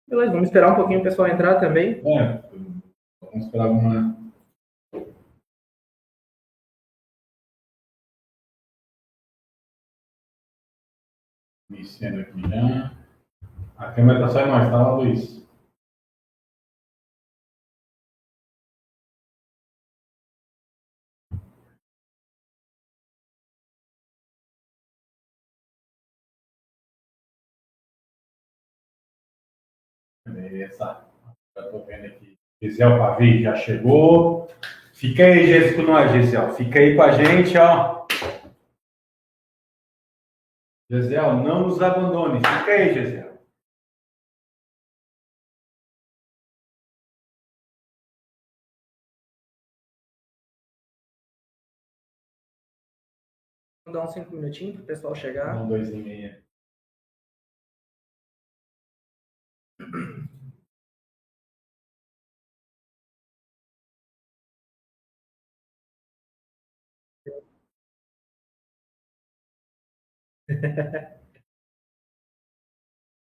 Beleza, vamos esperar um pouquinho o pessoal entrar também. Vamos esperar alguma. Iniciando aqui já. A câmera tá só em nós, tá, Luiz? Beleza. Já tô vendo aqui. Gisel Pavi já chegou. Fica aí, Gisel, com nós, Gisel. Fica aí com a gente, ó. Gisel, não nos abandone. Fica aí, Gisel. Vamos dar uns 5 minutinhos para o pessoal chegar. Um, dois e meia.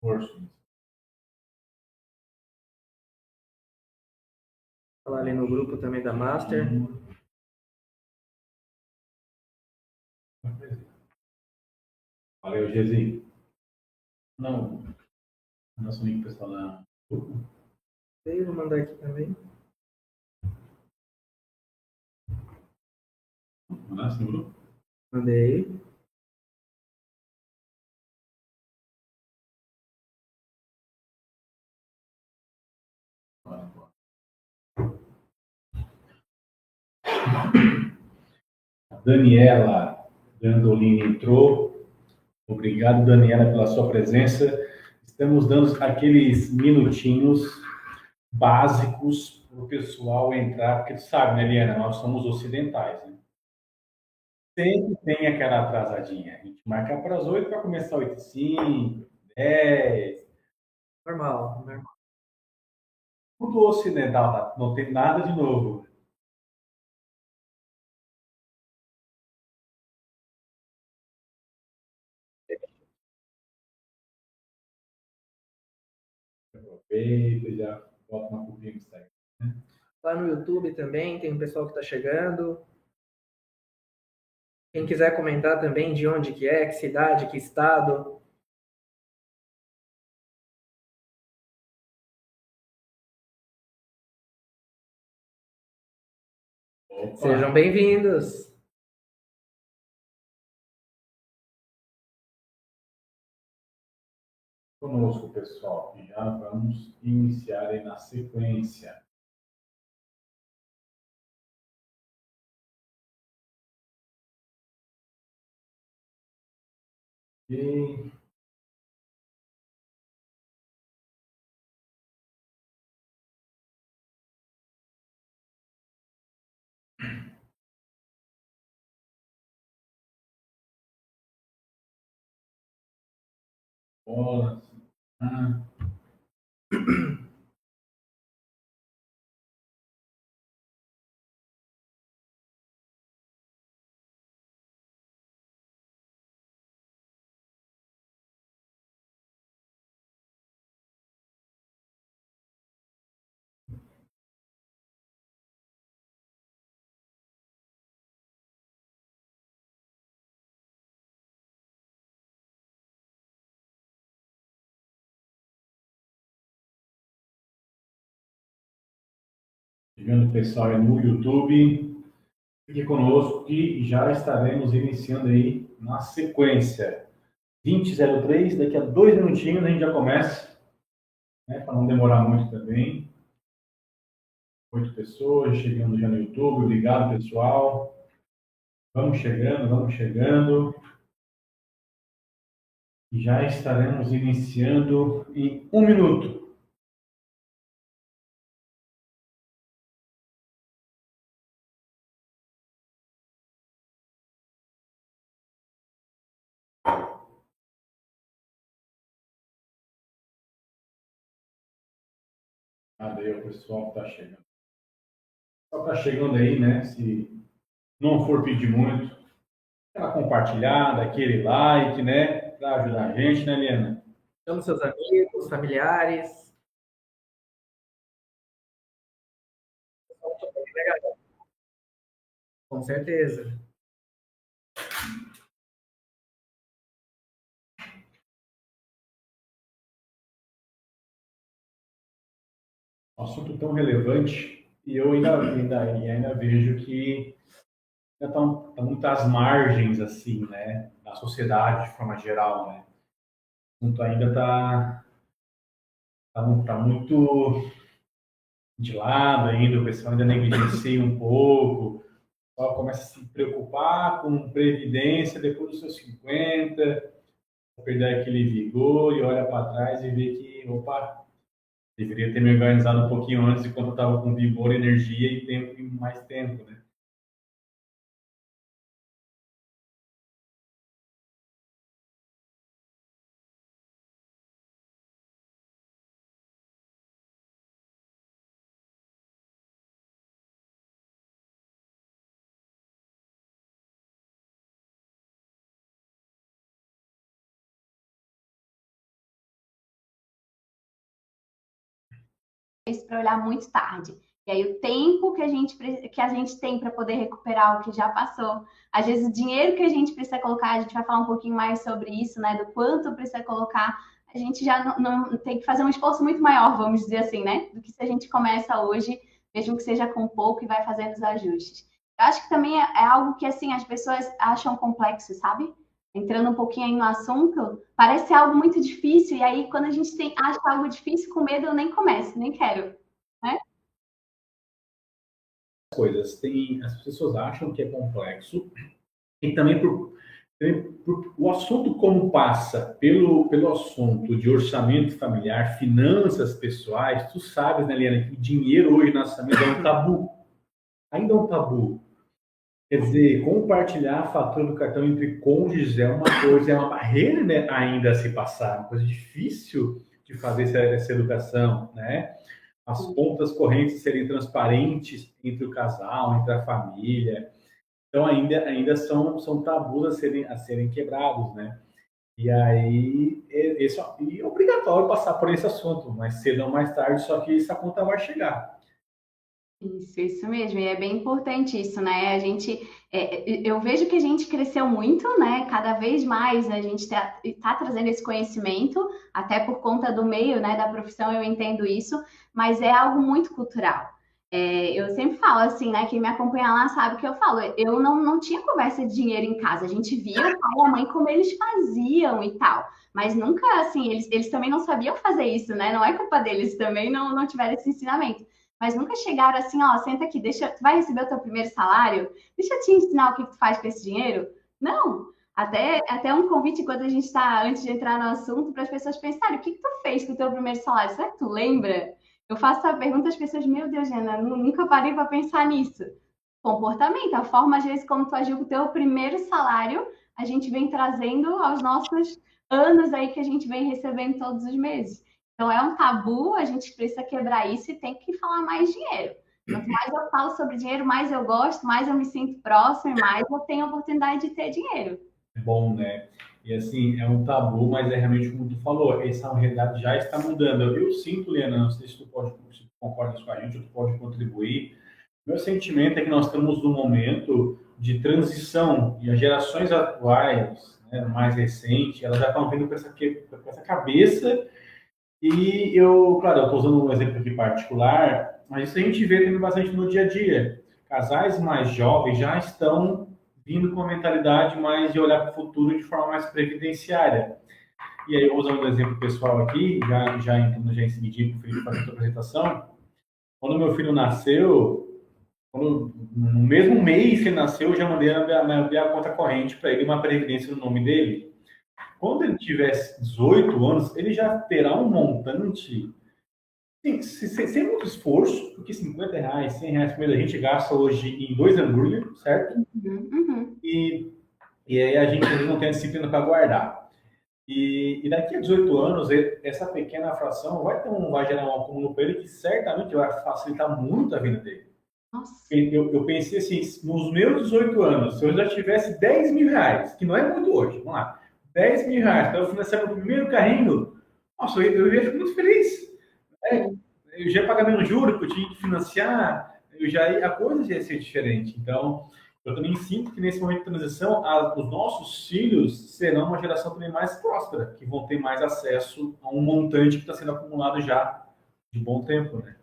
Força. Falar ali no grupo também da Master. Valeu, Gesi. Não. Nosso link pessoal lá. Vou mandar aqui também. Mandasse no grupo? Mandei. A Daniela Dandolini entrou. Obrigado, Daniela, pela sua presença. Estamos dando aqueles minutinhos básicos para o pessoal entrar, porque tu sabe, né, Eliana? Nós somos ocidentais, né? Sempre tem aquela atrasadinha. A gente marca para as 8 para começar 8h05, 10. Normal, normal. Tudo ocidental, tá? Não tem nada de novo. Aproveita e já bota uma copinha no Instagram. Lá no YouTube também tem um pessoal que está chegando. Quem quiser comentar também de onde que é, que cidade, que estado. Opa. Sejam bem-vindos. Conosco, pessoal, e já vamos iniciar aí na sequência. E bola. Chegando o pessoal aí no YouTube, fique conosco que já estaremos iniciando aí na sequência. 20:03, daqui a 2 minutinhos a gente já começa, né, para não demorar muito também. 8 pessoas chegando já no YouTube, obrigado, pessoal. Vamos chegando, vamos chegando. Já estaremos iniciando em 1 minuto. Cadê o pessoal que está chegando? Só está chegando aí, né? Se não for pedir muito, aquela compartilhada, aquele like, né? Para ajudar a gente, né, Liana? Chama seus amigos, familiares. Com certeza. Um assunto tão relevante e eu ainda vejo que ainda estão muito às margens, assim, né, da sociedade de forma geral, né? O assunto ainda tá muito de lado ainda, o pessoal ainda negligencia um pouco, só começa a se preocupar com previdência depois dos seus 50, perder aquele vigor e olha para trás e vê que, opa, deveria ter me organizado um pouquinho antes, enquanto eu estava com vigor, energia e tempo, e mais tempo, né? isso para olhar muito tarde. E aí o tempo que a gente tem para poder recuperar o que já passou, às vezes o dinheiro que a gente precisa colocar, a gente vai falar um pouquinho mais sobre isso, né? Do quanto precisa colocar, a gente já não tem que fazer um esforço muito maior, vamos dizer assim, né? Do que se a gente começa hoje, mesmo que seja com pouco, e vai fazendo os ajustes. Eu acho que também é algo que assim as pessoas acham complexo, sabe? Entrando um pouquinho aí no assunto, parece algo muito difícil, e aí quando a gente acha algo difícil, com medo eu nem começo, nem quero, né? Coisas. As pessoas acham que é complexo e também por o assunto como passa pelo assunto de orçamento familiar, finanças pessoais, tu sabes, né, Liana, que o dinheiro hoje na nossa família é um tabu. Ainda é um tabu. Quer dizer, compartilhar a fatura do cartão entre cônjuges é uma coisa, é uma barreira, né, ainda a se passar, uma coisa difícil de fazer essa educação, né? As contas correntes serem transparentes entre o casal, entre a família. Então, ainda são tabus a serem quebrados, né? E aí, é obrigatório passar por esse assunto, mais cedo ou mais tarde, só que essa conta vai chegar. Isso mesmo, e é bem importante isso, né? Eu vejo que a gente cresceu muito, né? Cada vez mais a gente tá trazendo esse conhecimento, até por conta do meio, né, da profissão, eu entendo isso, mas é algo muito cultural. Eu sempre falo assim, né? Quem me acompanha lá sabe o que eu falo. Eu não tinha conversa de dinheiro em casa, a gente via o pai e a mãe como eles faziam e tal. Mas nunca, assim, eles também não sabiam fazer isso, né? Não é culpa deles também não tiveram esse ensinamento, mas nunca chegaram assim, ó, senta aqui, tu vai receber o teu primeiro salário, deixa eu te ensinar o que tu faz com esse dinheiro. Não, até um convite quando a gente está, antes de entrar no assunto, para as pessoas pensarem, o que tu fez com o teu primeiro salário? Será que tu lembra? Eu faço essa pergunta às pessoas, meu Deus, Jana, nunca parei para pensar nisso. Comportamento, a forma, às vezes, como tu agiu com o teu primeiro salário, a gente vem trazendo aos nossos anos aí que a gente vem recebendo todos os meses. Então é um tabu, a gente precisa quebrar isso e tem que falar mais dinheiro. Quanto mais eu falo sobre dinheiro, mais eu gosto, mais eu me sinto próximo, mais eu tenho a oportunidade de ter dinheiro. É bom, né? E assim, é um tabu, mas é realmente como tu falou, essa realidade já está mudando. Eu sinto, Liana, não sei se tu concordas com a gente ou tu pode contribuir. Meu sentimento é que nós estamos num momento de transição e as gerações atuais, né, mais recentes, elas já estão vindo com essa cabeça. E claro, eu estou usando um exemplo aqui particular, mas isso a gente vê tendo bastante no dia a dia. Casais mais jovens já estão vindo com uma mentalidade mais de olhar para o futuro de forma mais previdenciária. E aí, usando um exemplo pessoal aqui, já entrando já em seguida para o Felipe fazer a sua apresentação, quando meu filho nasceu, no mesmo mês que ele nasceu, eu já mandei a conta corrente para ele, uma previdência no nome dele. Quando ele tiver 18 anos, ele já terá um montante, sim, sem muito esforço, porque R$ 50, R$ 100 por mês a gente gasta hoje em 2 hambúrguer, certo? Uhum. E aí a gente às vezes não tem a disciplina para guardar. E daqui a 18 anos, essa pequena fração vai gerar um acúmulo para ele que certamente vai facilitar muito a vida dele. Nossa. Eu pensei assim, nos meus 18 anos, se eu já tivesse R$ 10.000, que não é muito hoje, vamos lá, R$ 10.000 para eu financiar meu primeiro carrinho, Nossa, eu ia ficar muito feliz. É, eu já ia pagar menos juros, que eu tinha que financiar, a coisa já ia ser diferente. Então, eu também sinto que nesse momento de transição, os nossos filhos serão uma geração também mais próspera, que vão ter mais acesso a um montante que está sendo acumulado já de bom tempo, né?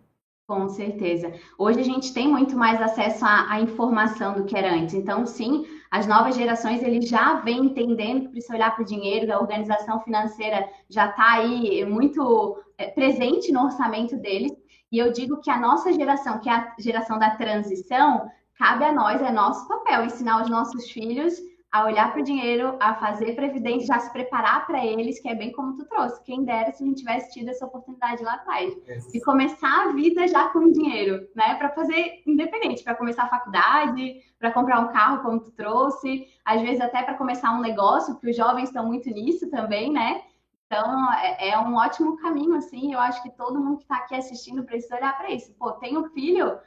Com certeza. Hoje a gente tem muito mais acesso à informação do que era antes. Então, sim, as novas gerações eles já vêm entendendo que precisa olhar para o dinheiro, a organização financeira já está aí muito presente no orçamento deles. E eu digo que a nossa geração, que é a geração da transição, cabe a nós, é nosso papel, ensinar os nossos filhos a olhar para o dinheiro, a fazer previdência, já se preparar para eles, que é bem como tu trouxe. Quem dera se a gente tivesse tido essa oportunidade lá atrás de começar a vida já com dinheiro, né? Para fazer independente, para começar a faculdade, para comprar um carro, como tu trouxe, às vezes até para começar um negócio, porque os jovens estão muito nisso também, né? Então, é um ótimo caminho, assim. Eu acho que todo mundo que está aqui assistindo precisa olhar para isso. Pô, tenho filho,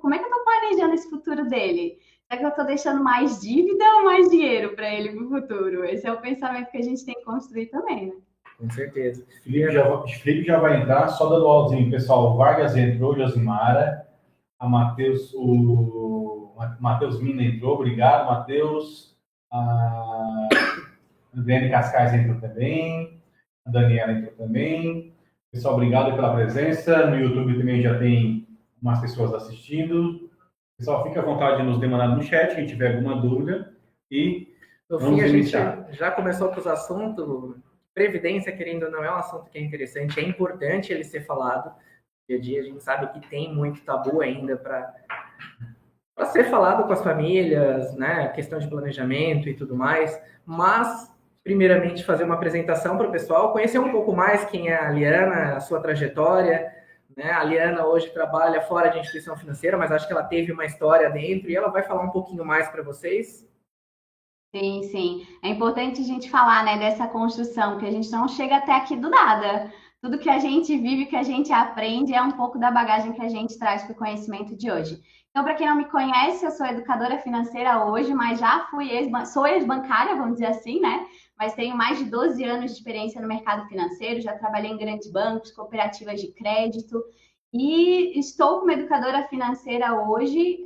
como é que eu estou planejando esse futuro dele? Será que eu estou deixando mais dívida ou mais dinheiro para ele no futuro? Esse é o pensamento que a gente tem que construir também, né? Com certeza. Felipe já vai entrar, só dando aulazinho, pessoal. O Vargas entrou, Josimara, a Matheus, o Matheus Mina entrou, obrigado, Matheus. A Adriane Cascais entrou também, a Daniela entrou também. Pessoal, obrigado pela presença. No YouTube também já tem umas pessoas assistindo. Pessoal, fique à vontade de nos demandar no chat, quem tiver alguma dúvida. E no fim, a gente já começou com os assuntos. Previdência, querendo ou não, é um assunto que é interessante, é importante ele ser falado. Dia a dia a gente sabe que tem muito tabu ainda para ser falado com as famílias, né? Questão de planejamento e tudo mais. Mas, primeiramente, fazer uma apresentação para o pessoal, conhecer um pouco mais quem é a Liana, a sua trajetória. Né? A Liana hoje trabalha fora de instituição financeira, mas acho que ela teve uma história dentro e ela vai falar um pouquinho mais para vocês. Sim, sim. É importante a gente falar, né, dessa construção, que a gente não chega até aqui do nada. Tudo que a gente vive, que a gente aprende, é um pouco da bagagem que a gente traz para o conhecimento de hoje. Então, para quem não me conhece, eu sou educadora financeira hoje, mas já sou ex-bancária, vamos dizer assim, né? Mas tenho mais de 12 anos de experiência no mercado financeiro, já trabalhei em grandes bancos, cooperativas de crédito, e estou como educadora financeira hoje,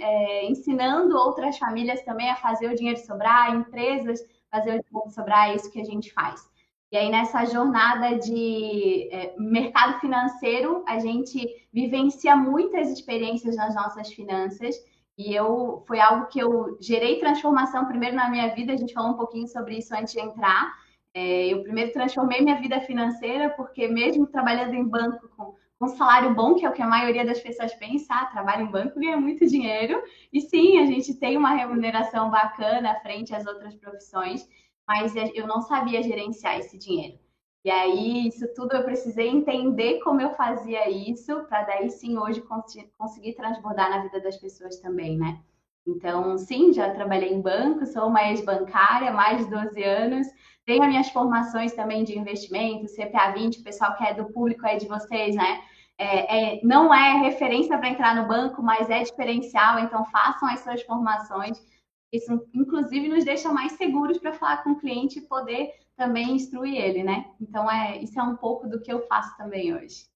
ensinando outras famílias também a fazer o dinheiro sobrar, empresas fazer o dinheiro sobrar, é isso que a gente faz. E aí, nessa jornada de mercado financeiro, a gente vivencia muitas experiências nas nossas finanças. E foi algo que eu gerei transformação primeiro na minha vida. A gente falou um pouquinho sobre isso antes de entrar. Eu primeiro transformei minha vida financeira, porque mesmo trabalhando em banco com salário bom, que é o que a maioria das pessoas pensa, trabalha em banco, ganha muito dinheiro. E sim, a gente tem uma remuneração bacana frente às outras profissões, mas eu não sabia gerenciar esse dinheiro. E aí, isso tudo eu precisei entender como eu fazia isso, para daí sim, hoje conseguir transbordar na vida das pessoas também, né? Então, sim, já trabalhei em banco, sou uma ex-bancária, mais de 12 anos, tenho as minhas formações também de investimento, CPA 20, o pessoal que é do público aí de vocês, né? Não é referência para entrar no banco, mas é diferencial, então façam as suas formações. Isso, inclusive, nos deixa mais seguros para falar com o cliente e poder também instruir ele, né? Então, isso é um pouco do que eu faço também hoje.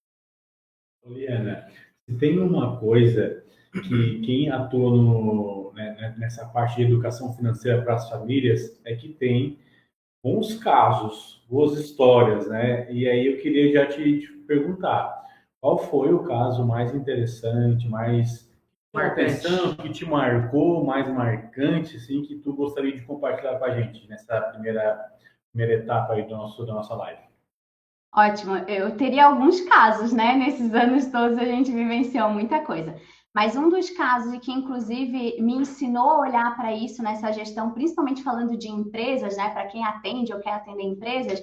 Liana, se tem uma coisa que quem atua nessa parte de educação financeira para as famílias é que tem bons casos, boas histórias, né? E aí eu queria já te perguntar, qual foi o caso mais interessante, mais atenção, que te marcou, mais marcante, assim, que tu gostaria de compartilhar com a gente nessa primeira etapa aí da nossa live? Ótimo, eu teria alguns casos, né? Nesses anos todos a gente vivenciou muita coisa. Mas um dos casos e que, inclusive, me ensinou a olhar para isso nessa gestão, principalmente falando de empresas, né? Para quem atende ou quer atender empresas,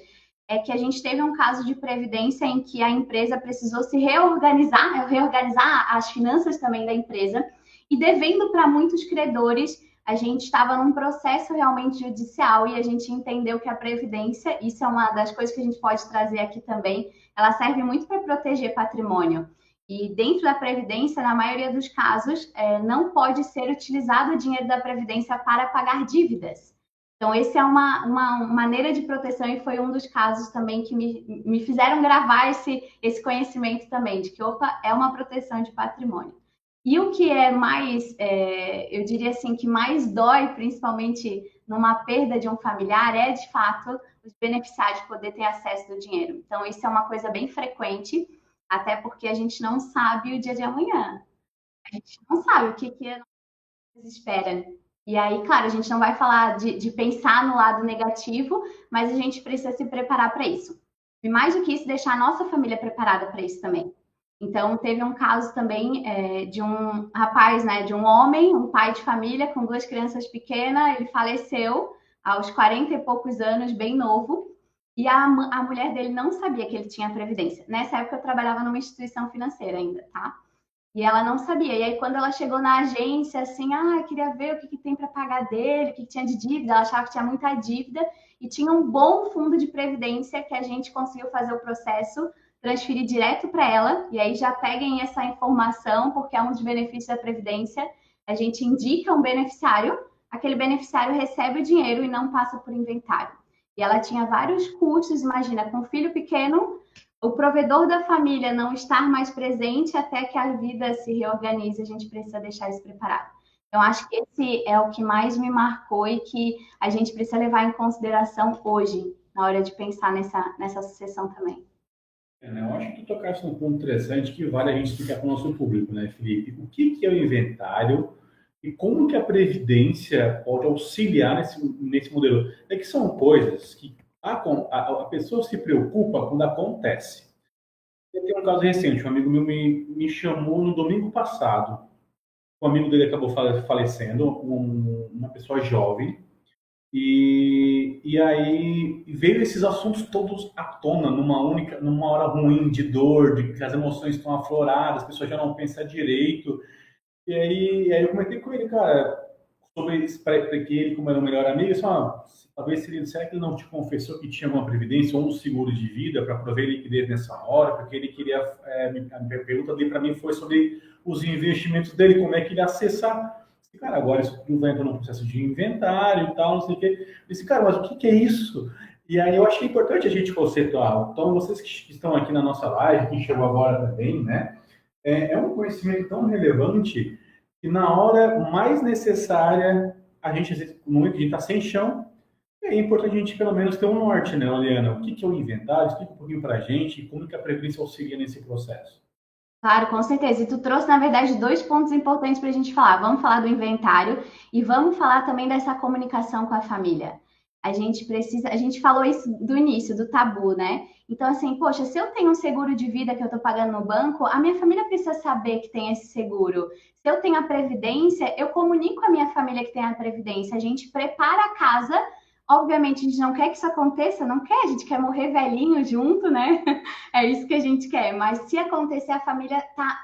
é que a gente teve um caso de previdência em que a empresa precisou se reorganizar as finanças também da empresa, e devendo para muitos credores, a gente estava num processo realmente judicial e a gente entendeu que a previdência, isso é uma das coisas que a gente pode trazer aqui também, ela serve muito para proteger patrimônio. E dentro da previdência, na maioria dos casos, não pode ser utilizado o dinheiro da previdência para pagar dívidas. Então, esse é uma maneira de proteção e foi um dos casos também que me fizeram gravar esse conhecimento também, de que, opa, é uma proteção de patrimônio. E o que é mais, eu diria assim, que mais dói, principalmente numa perda de um familiar, é, de fato, os beneficiários poder ter acesso do dinheiro. Então, isso é uma coisa bem frequente, até porque a gente não sabe o dia de amanhã. A gente não sabe o que nos espera. E aí, claro, a gente não vai falar de pensar no lado negativo, mas a gente precisa se preparar para isso. E mais do que isso, deixar a nossa família preparada para isso também. Então, teve um caso também de um rapaz, né, de um homem, um pai de família com 2 crianças pequenas, ele faleceu aos 40 e poucos anos, bem novo, e a mulher dele não sabia que ele tinha previdência. Nessa época eu trabalhava numa instituição financeira ainda, tá? E ela não sabia. E aí, quando ela chegou na agência, assim, queria ver o que tem para pagar dele, o que tinha de dívida, ela achava que tinha muita dívida e tinha um bom fundo de previdência que a gente conseguiu fazer o processo, transferir direto para ela. E aí já peguem essa informação, porque é um dos benefícios da previdência. A gente indica um beneficiário, aquele beneficiário recebe o dinheiro e não passa por inventário. E ela tinha vários custos, imagina, com filho pequeno, o provedor da família não estar mais presente até que a vida se reorganize, a gente precisa deixar isso preparado. Então, acho que esse é o que mais me marcou e que a gente precisa levar em consideração hoje, na hora de pensar nessa sucessão também. Eu acho que tu tocaste num ponto interessante que vale a gente explicar para o nosso público, né, Felipe? O que é o inventário e como que a Previdência pode auxiliar nesse modelo? É que são coisas que a pessoa se preocupa quando acontece. Eu tenho um caso recente, um amigo meu me chamou no domingo passado. Um amigo dele acabou falecendo, uma pessoa jovem, e aí veio esses assuntos todos à tona numa hora ruim de dor, de que as emoções estão afloradas, as pessoas já não pensam direito. E aí eu comentei com ele, cara, sobre isso, para que ele, como era o melhor amigo, eu disse, talvez será que ele não te confessou que tinha alguma previdência ou um seguro de vida para prover liquidez nessa hora? Porque ele queria, a pergunta dele para mim foi sobre os investimentos dele, como é que ele ia acessar. Cara, agora isso tudo vai entrar num processo de inventário e tal, não sei o quê. Eu disse, cara, mas o que é isso? E aí eu acho que é importante a gente conceituar. Então, vocês que estão aqui na nossa live, quem chegou agora também, né? É um conhecimento tão relevante que na hora mais necessária, no momento que a gente está sem chão, é importante a gente pelo menos ter um norte, né, Eliana? O que é o inventário? Explica um pouquinho para a gente e como que a Previdência auxilia nesse processo. Claro, com certeza. E tu trouxe, na verdade, 2 pontos importantes para a gente falar. Vamos falar do inventário e vamos falar também dessa comunicação com a família. A gente falou isso do início, do tabu, né? Então, assim, poxa, se eu tenho um seguro de vida que eu estou pagando no banco, a minha família precisa saber que tem esse seguro. Se eu tenho a previdência, eu comunico a minha família que tem a previdência. A gente prepara a casa. Obviamente, a gente não quer que isso aconteça, não quer, a gente quer morrer velhinho junto, né? É isso que a gente quer. Mas se acontecer, a família tá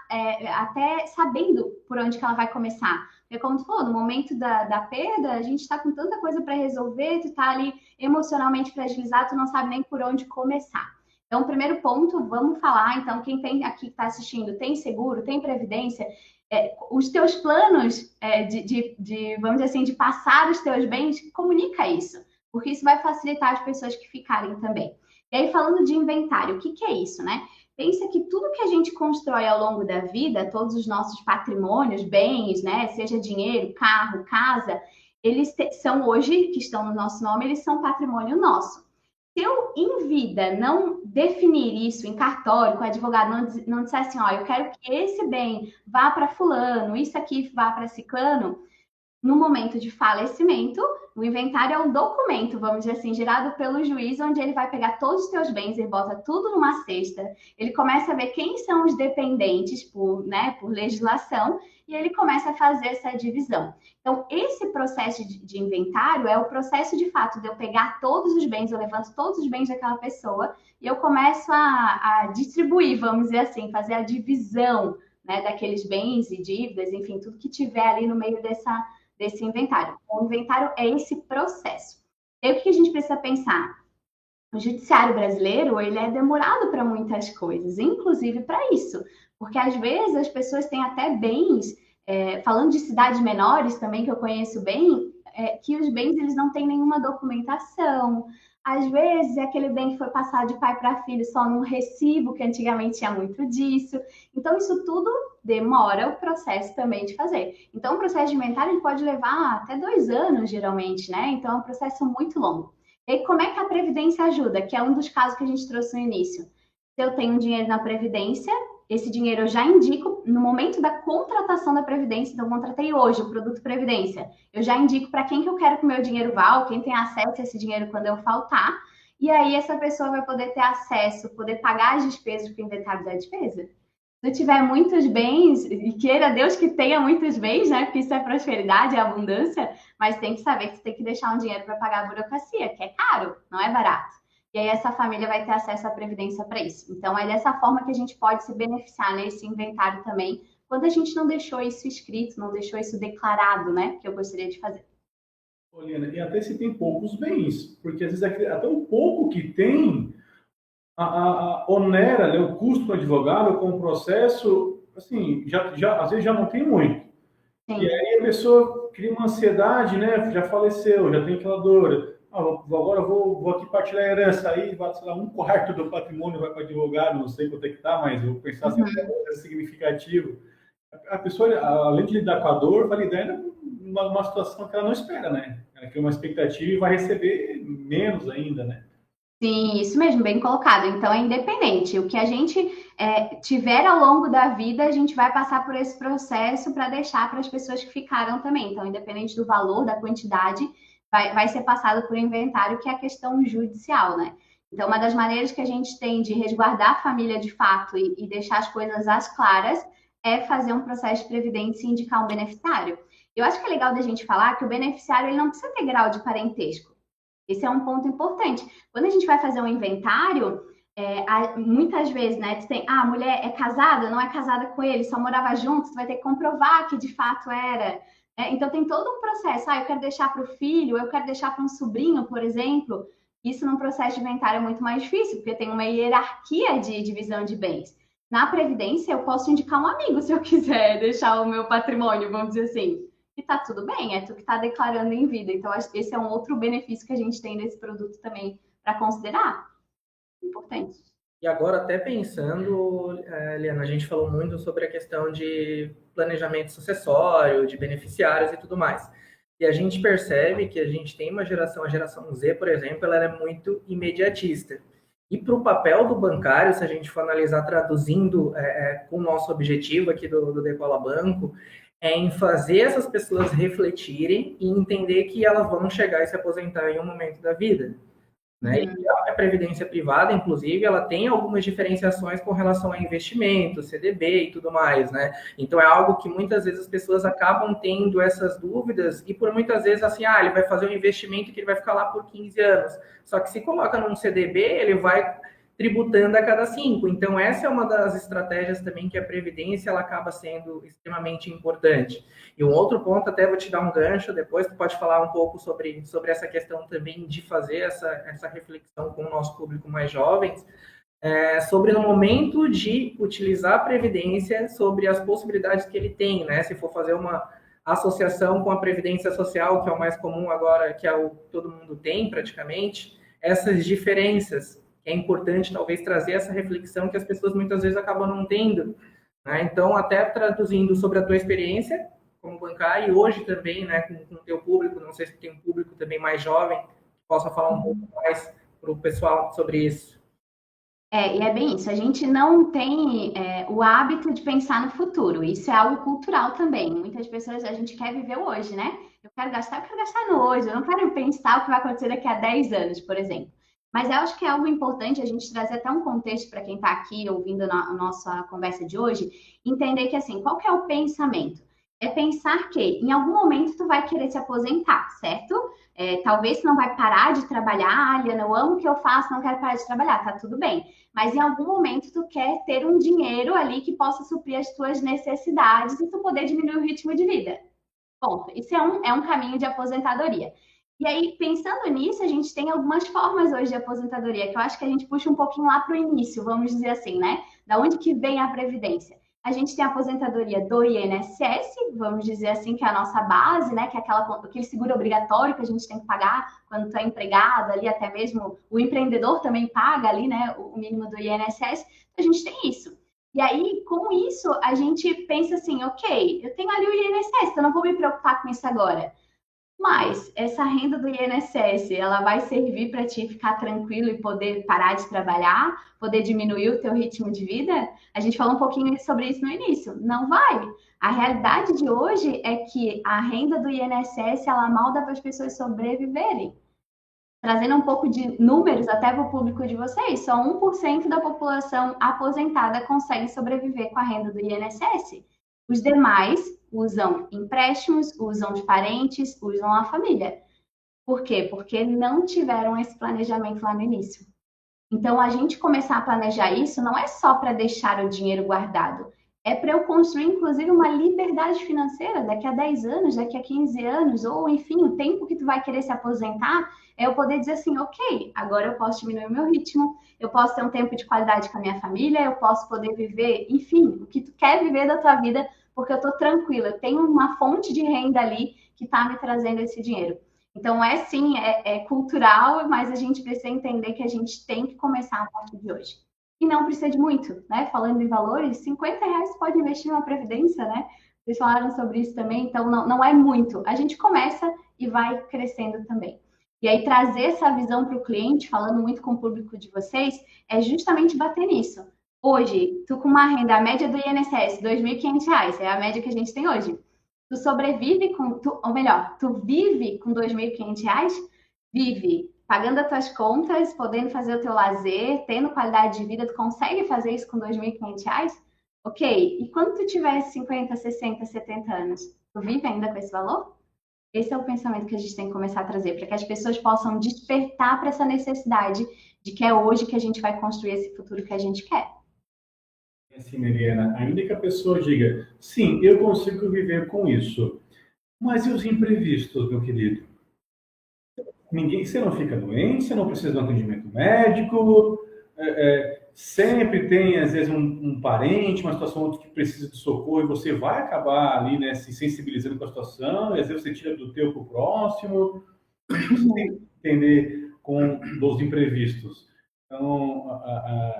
até sabendo por onde que ela vai começar. Porque como tu falou, no momento da perda, a gente está com tanta coisa para resolver, tu tá ali emocionalmente fragilizado, tu não sabe nem por onde começar. Então, primeiro ponto, vamos falar. Então, quem tem aqui que está assistindo, tem seguro, tem previdência, os teus planos vamos dizer assim, de passar os teus bens, comunica isso, porque isso vai facilitar as pessoas que ficarem também. E aí, falando de inventário, o que é isso, né? Pensa que tudo que a gente constrói ao longo da vida, todos os nossos patrimônios, bens, né? Seja dinheiro, carro, casa, eles são hoje, que estão no nosso nome, eles são patrimônio nosso. Se eu, em vida, não definir isso em cartório, com o advogado, não disser assim, eu quero que esse bem vá para fulano, isso aqui vá para ciclano, no momento de falecimento, o inventário é um documento, vamos dizer assim, gerado pelo juiz, onde ele vai pegar todos os teus bens, ele bota tudo numa cesta, ele começa a ver quem são os dependentes por legislação, e ele começa a fazer essa divisão. Então, esse processo de inventário é o processo, de fato, de eu pegar todos os bens, eu levanto todos os bens daquela pessoa, e eu começo a distribuir, vamos dizer assim, fazer a divisão, né, daqueles bens e dívidas, enfim, tudo que tiver ali no meio desse inventário. O inventário é esse processo. E aí, o que a gente precisa pensar? O judiciário brasileiro, ele é demorado para muitas coisas, inclusive para isso, porque às vezes as pessoas têm até bens, falando de cidades menores também, que eu conheço bem, que os bens eles não têm nenhuma documentação. Às vezes, é aquele bem que foi passado de pai para filho só num recibo, que antigamente tinha muito disso. Então, isso tudo demora o processo também de fazer. Então, o processo de inventário ele pode levar até 2 anos, geralmente, né? Então, é um processo muito longo. E aí, como é que a Previdência ajuda? Que é um dos casos que a gente trouxe no início. Se eu tenho dinheiro na Previdência, esse dinheiro eu já indico no momento da contratação da Previdência. Então, eu contratei hoje o produto Previdência. Eu já indico para quem que eu quero que o meu dinheiro vá, ou quem tem acesso a esse dinheiro quando eu faltar. E aí, essa pessoa vai poder ter acesso, poder pagar as despesas, porque o inventário da despesa. Se eu tiver muitos bens, e queira Deus que tenha muitos bens, né? Porque isso é prosperidade, é abundância, mas tem que saber que você tem que deixar um dinheiro para pagar a burocracia, que é caro, não é barato. E aí essa família vai ter acesso à previdência para isso. Então é dessa forma que a gente pode se beneficiar nesse inventário também, quando a gente não deixou isso escrito, não deixou isso declarado, né? Que eu gostaria de fazer. Poliana, e até se tem poucos bens, porque às vezes até o pouco que tem onera, né, o custo do advogado com o processo, assim, às vezes já não tem muito. Sim. E aí a pessoa cria uma ansiedade, né? Já faleceu, já tem aquela dor. Agora eu vou aqui partilhar a herança, aí vai, sei lá, 1/4 do patrimônio vai para advogado, não sei quanto é que tá, mas eu vou pensar assim, é significativo. A pessoa, além de lidar com a dor, vai lidar numa situação que ela não espera, né? Ela cria uma expectativa e vai receber menos ainda, né? Sim, isso mesmo, bem colocado. Então é independente. O que a gente tiver ao longo da vida, a gente vai passar por esse processo para deixar para as pessoas que ficaram também. Então, independente do valor, da quantidade, vai ser passado por inventário, que é a questão judicial, né? Então, uma das maneiras que a gente tem de resguardar a família de fato e deixar as coisas às claras é fazer um processo de previdência e indicar um beneficiário. Eu acho que é legal da gente falar que o beneficiário ele não precisa ter grau de parentesco. Esse é um ponto importante. Quando a gente vai fazer um inventário, muitas vezes, né, a mulher é casada, não é casada com ele, só morava junto, você vai ter que comprovar que de fato era. Então tem todo um processo. Eu quero deixar para o filho, eu quero deixar para um sobrinho, por exemplo. Isso num processo de inventário é muito mais difícil, porque tem uma hierarquia de divisão de bens. Na Previdência, eu posso indicar um amigo se eu quiser deixar o meu patrimônio, vamos dizer assim. E tá tudo bem, é tu que tá declarando em vida. Então, esse é um outro benefício que a gente tem nesse produto também para considerar. Importante. E agora, até pensando, Liana, a gente falou muito sobre a questão de planejamento sucessório, de beneficiários e tudo mais. E a gente percebe que a gente tem uma geração, a geração Z, por exemplo, ela é muito imediatista. E para o papel do bancário, se a gente for analisar traduzindo com o nosso objetivo aqui do Decola Banco, é em fazer essas pessoas refletirem e entender que elas vão chegar e se aposentar em um momento da vida. Né? E a previdência privada, inclusive, ela tem algumas diferenciações com relação a investimento, CDB e tudo mais, né? Então é algo que muitas vezes as pessoas acabam tendo essas dúvidas e por muitas vezes assim, ele vai fazer um investimento que ele vai ficar lá por 15 anos. Só que se coloca num CDB, ele vai tributando a cada 5. Então, essa é uma das estratégias também que a Previdência ela acaba sendo extremamente importante. E um outro ponto, até vou te dar um gancho, depois tu pode falar um pouco sobre essa questão também de fazer essa reflexão com o nosso público mais jovens, sobre no momento de utilizar a Previdência, sobre as possibilidades que ele tem, né? Se for fazer uma associação com a Previdência Social, que é o mais comum agora, que é o que todo mundo tem praticamente, essas diferenças. É importante, talvez, trazer essa reflexão que as pessoas muitas vezes acabam não tendo. Né? Então, até traduzindo sobre a tua experiência como bancário e hoje também, né, com o teu público, não sei se tem um público também mais jovem, que possa falar um pouco mais para o pessoal sobre isso. E é bem isso. A gente não tem o hábito de pensar no futuro. Isso é algo cultural também. Muitas pessoas, a gente quer viver o hoje, né? Eu quero gastar no hoje. Eu não quero pensar o que vai acontecer daqui a 10 anos, por exemplo. Mas eu acho que é algo importante a gente trazer até um contexto para quem está aqui ouvindo a nossa conversa de hoje, entender que, assim, qual que é o pensamento? É pensar que em algum momento tu vai querer se aposentar, certo? Talvez tu não vai parar de trabalhar, Liana, eu amo o que eu faço, não quero parar de trabalhar, tá tudo bem. Mas em algum momento tu quer ter um dinheiro ali que possa suprir as tuas necessidades e tu poder diminuir o ritmo de vida. Ponto. Isso é um caminho de aposentadoria. E aí, pensando nisso, a gente tem algumas formas hoje de aposentadoria, que eu acho que a gente puxa um pouquinho lá para o início, vamos dizer assim, né? Da onde que vem a Previdência? A gente tem a aposentadoria do INSS, vamos dizer assim, que é a nossa base, né? Que é aquele seguro obrigatório que a gente tem que pagar quando tu é empregado ali, até mesmo o empreendedor também paga ali, né? O mínimo do INSS. Então, a gente tem isso. E aí, com isso, a gente pensa assim, ok, eu tenho ali o INSS, então não vou me preocupar com isso agora. Mas essa renda do INSS, ela vai servir para ti ficar tranquilo e poder parar de trabalhar, poder diminuir o teu ritmo de vida? A gente falou um pouquinho sobre isso no início. Não vai. A realidade de hoje é que a renda do INSS, ela mal dá para as pessoas sobreviverem. Trazendo um pouco de números até para o público de vocês, só 1% da população aposentada consegue sobreviver com a renda do INSS. Os demais usam empréstimos, usam os parentes, usam a família. Por quê? Porque não tiveram esse planejamento lá no início. Então, a gente começar a planejar isso não é só para deixar o dinheiro guardado, é para eu construir, inclusive, uma liberdade financeira daqui a 10 anos, daqui a 15 anos, ou, enfim, o tempo que tu vai querer se aposentar, é eu poder dizer assim, ok, agora eu posso diminuir o meu ritmo, eu posso ter um tempo de qualidade com a minha família, eu posso poder viver, enfim, o que tu quer viver da tua vida, porque eu estou tranquila, eu tenho uma fonte de renda ali que está me trazendo esse dinheiro. Então, sim, é cultural, mas a gente precisa entender que a gente tem que começar a partir de hoje. E não precisa de muito, né? Falando em valores, R$ 50 pode investir numa previdência, né? Vocês falaram sobre isso também, então não é muito. A gente começa e vai crescendo também. E aí, trazer essa visão para o cliente, falando muito com o público de vocês, é justamente bater nisso. Hoje, tu com uma renda, a média do INSS, R$ 2.500, é a média que a gente tem hoje. Tu sobrevive ou melhor, tu vive com R$ 2.500? Vive pagando as tuas contas, podendo fazer o teu lazer, tendo qualidade de vida, tu consegue fazer isso com R$ 2.500? Ok, e quando tu tiver 50, 60, 70 anos, tu vive ainda com esse valor? Esse é o pensamento que a gente tem que começar a trazer, para que as pessoas possam despertar para essa necessidade de que é hoje que a gente vai construir esse futuro que a gente quer. Assim, Mariana, ainda que a pessoa diga, sim, eu consigo viver com isso, mas e os imprevistos, meu querido? Você não fica doente, você não precisa de um atendimento médico, sempre tem, às vezes, um parente, uma situação que precisa de socorro, e você vai acabar ali, né, se sensibilizando com a situação, e às vezes você tira do teu para o próximo. Você tem que entender com os imprevistos. Então,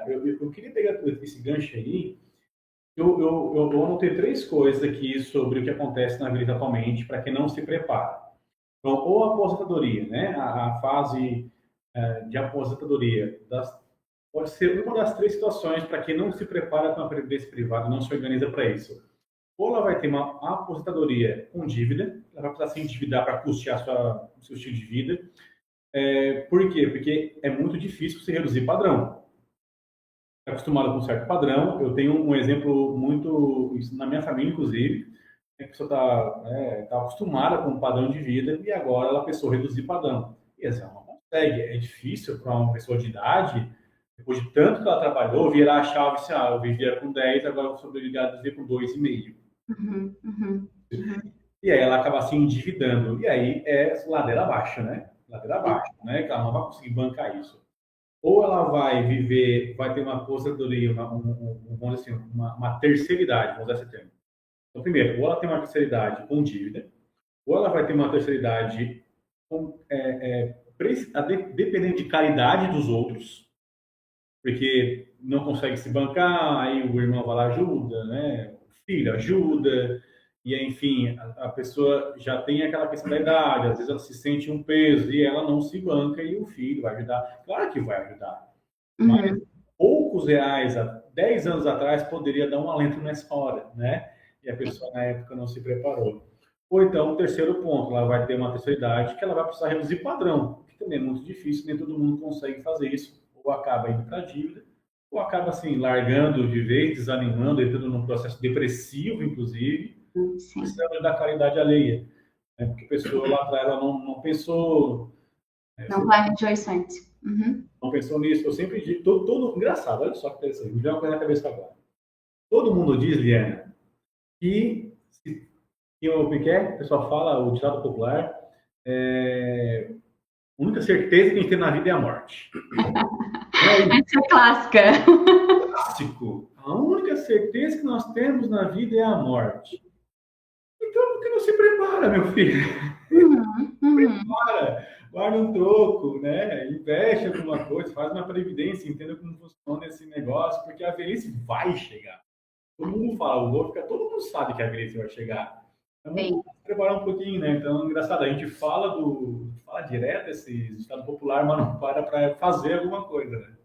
eu queria pegar esse gancho aí. Eu anotei 3 coisas aqui sobre o que acontece na vida atualmente para quem não se prepara. Então, ou a aposentadoria, né? A fase de aposentadoria pode ser uma das 3 situações para quem não se prepara com a previdência privada, não se organiza para isso. Ou ela vai ter uma aposentadoria com dívida, ela vai precisar se endividar para custear o seu estilo de vida. Por quê? Porque é muito difícil você reduzir padrão. Está acostumado com um certo padrão. Eu tenho um exemplo muito, na minha família, inclusive, a pessoa tá acostumada com um padrão de vida e agora ela pensou reduzir padrão. E assim, ela não consegue. É difícil para uma pessoa de idade, depois de tanto que ela trabalhou, virar a chave assim, eu vivia com 10, agora eu sou obrigado a viver com 2,5. E aí ela acaba se endividando. E aí é ladeira abaixo, né? Ladeira abaixo, né? Que ela não vai conseguir bancar isso. Ou ela vai viver, vai ter uma aposentadoria, vamos dizer assim, uma terceira idade, vamos usar esse termo. Então, primeiro, ou ela tem uma terceira idade com dívida, ou ela vai ter uma terceira idade dependendo de caridade dos outros, porque não consegue se bancar, aí o irmão vai lá ajuda, né? O filho ajuda, e enfim, a pessoa já tem aquela questão da idade, às vezes ela se sente um peso e ela não se banca e o filho vai ajudar. Claro que vai ajudar, mas poucos reais há 10 anos atrás poderia dar um alento nessa hora, né? E a pessoa na época não se preparou. Ou então, o terceiro ponto, ela vai ter uma terceira idade que ela vai precisar reduzir padrão, que também é muito difícil, nem todo mundo consegue fazer isso, ou acaba indo para a dívida, ou acaba assim, largando de vez, desanimando, entrando num processo depressivo, inclusive, precisando da caridade alheia. Né? Porque a pessoa lá atrás ela não pensou. Não planejou isso antes. Não pensou nisso. Eu sempre digo, engraçado, olha só que interessante, me deu uma coisa na cabeça agora. Todo mundo diz, Liana, que o pessoal fala, o ditado popular, a única certeza que a gente tem na vida é a morte. Essa é clássica. clássico. A única certeza que nós temos na vida é a morte. Então, por que não se prepara, meu filho? Prepara, guarda um troco, né? Investe em alguma coisa, faz uma previdência, entenda como funciona esse negócio, porque a velhice vai chegar. Todo mundo fala, todo mundo sabe que a velhice vai chegar. Então, vamos preparar um pouquinho, né? Então, engraçado, a gente fala direto esse estado popular, mas não para fazer alguma coisa, né?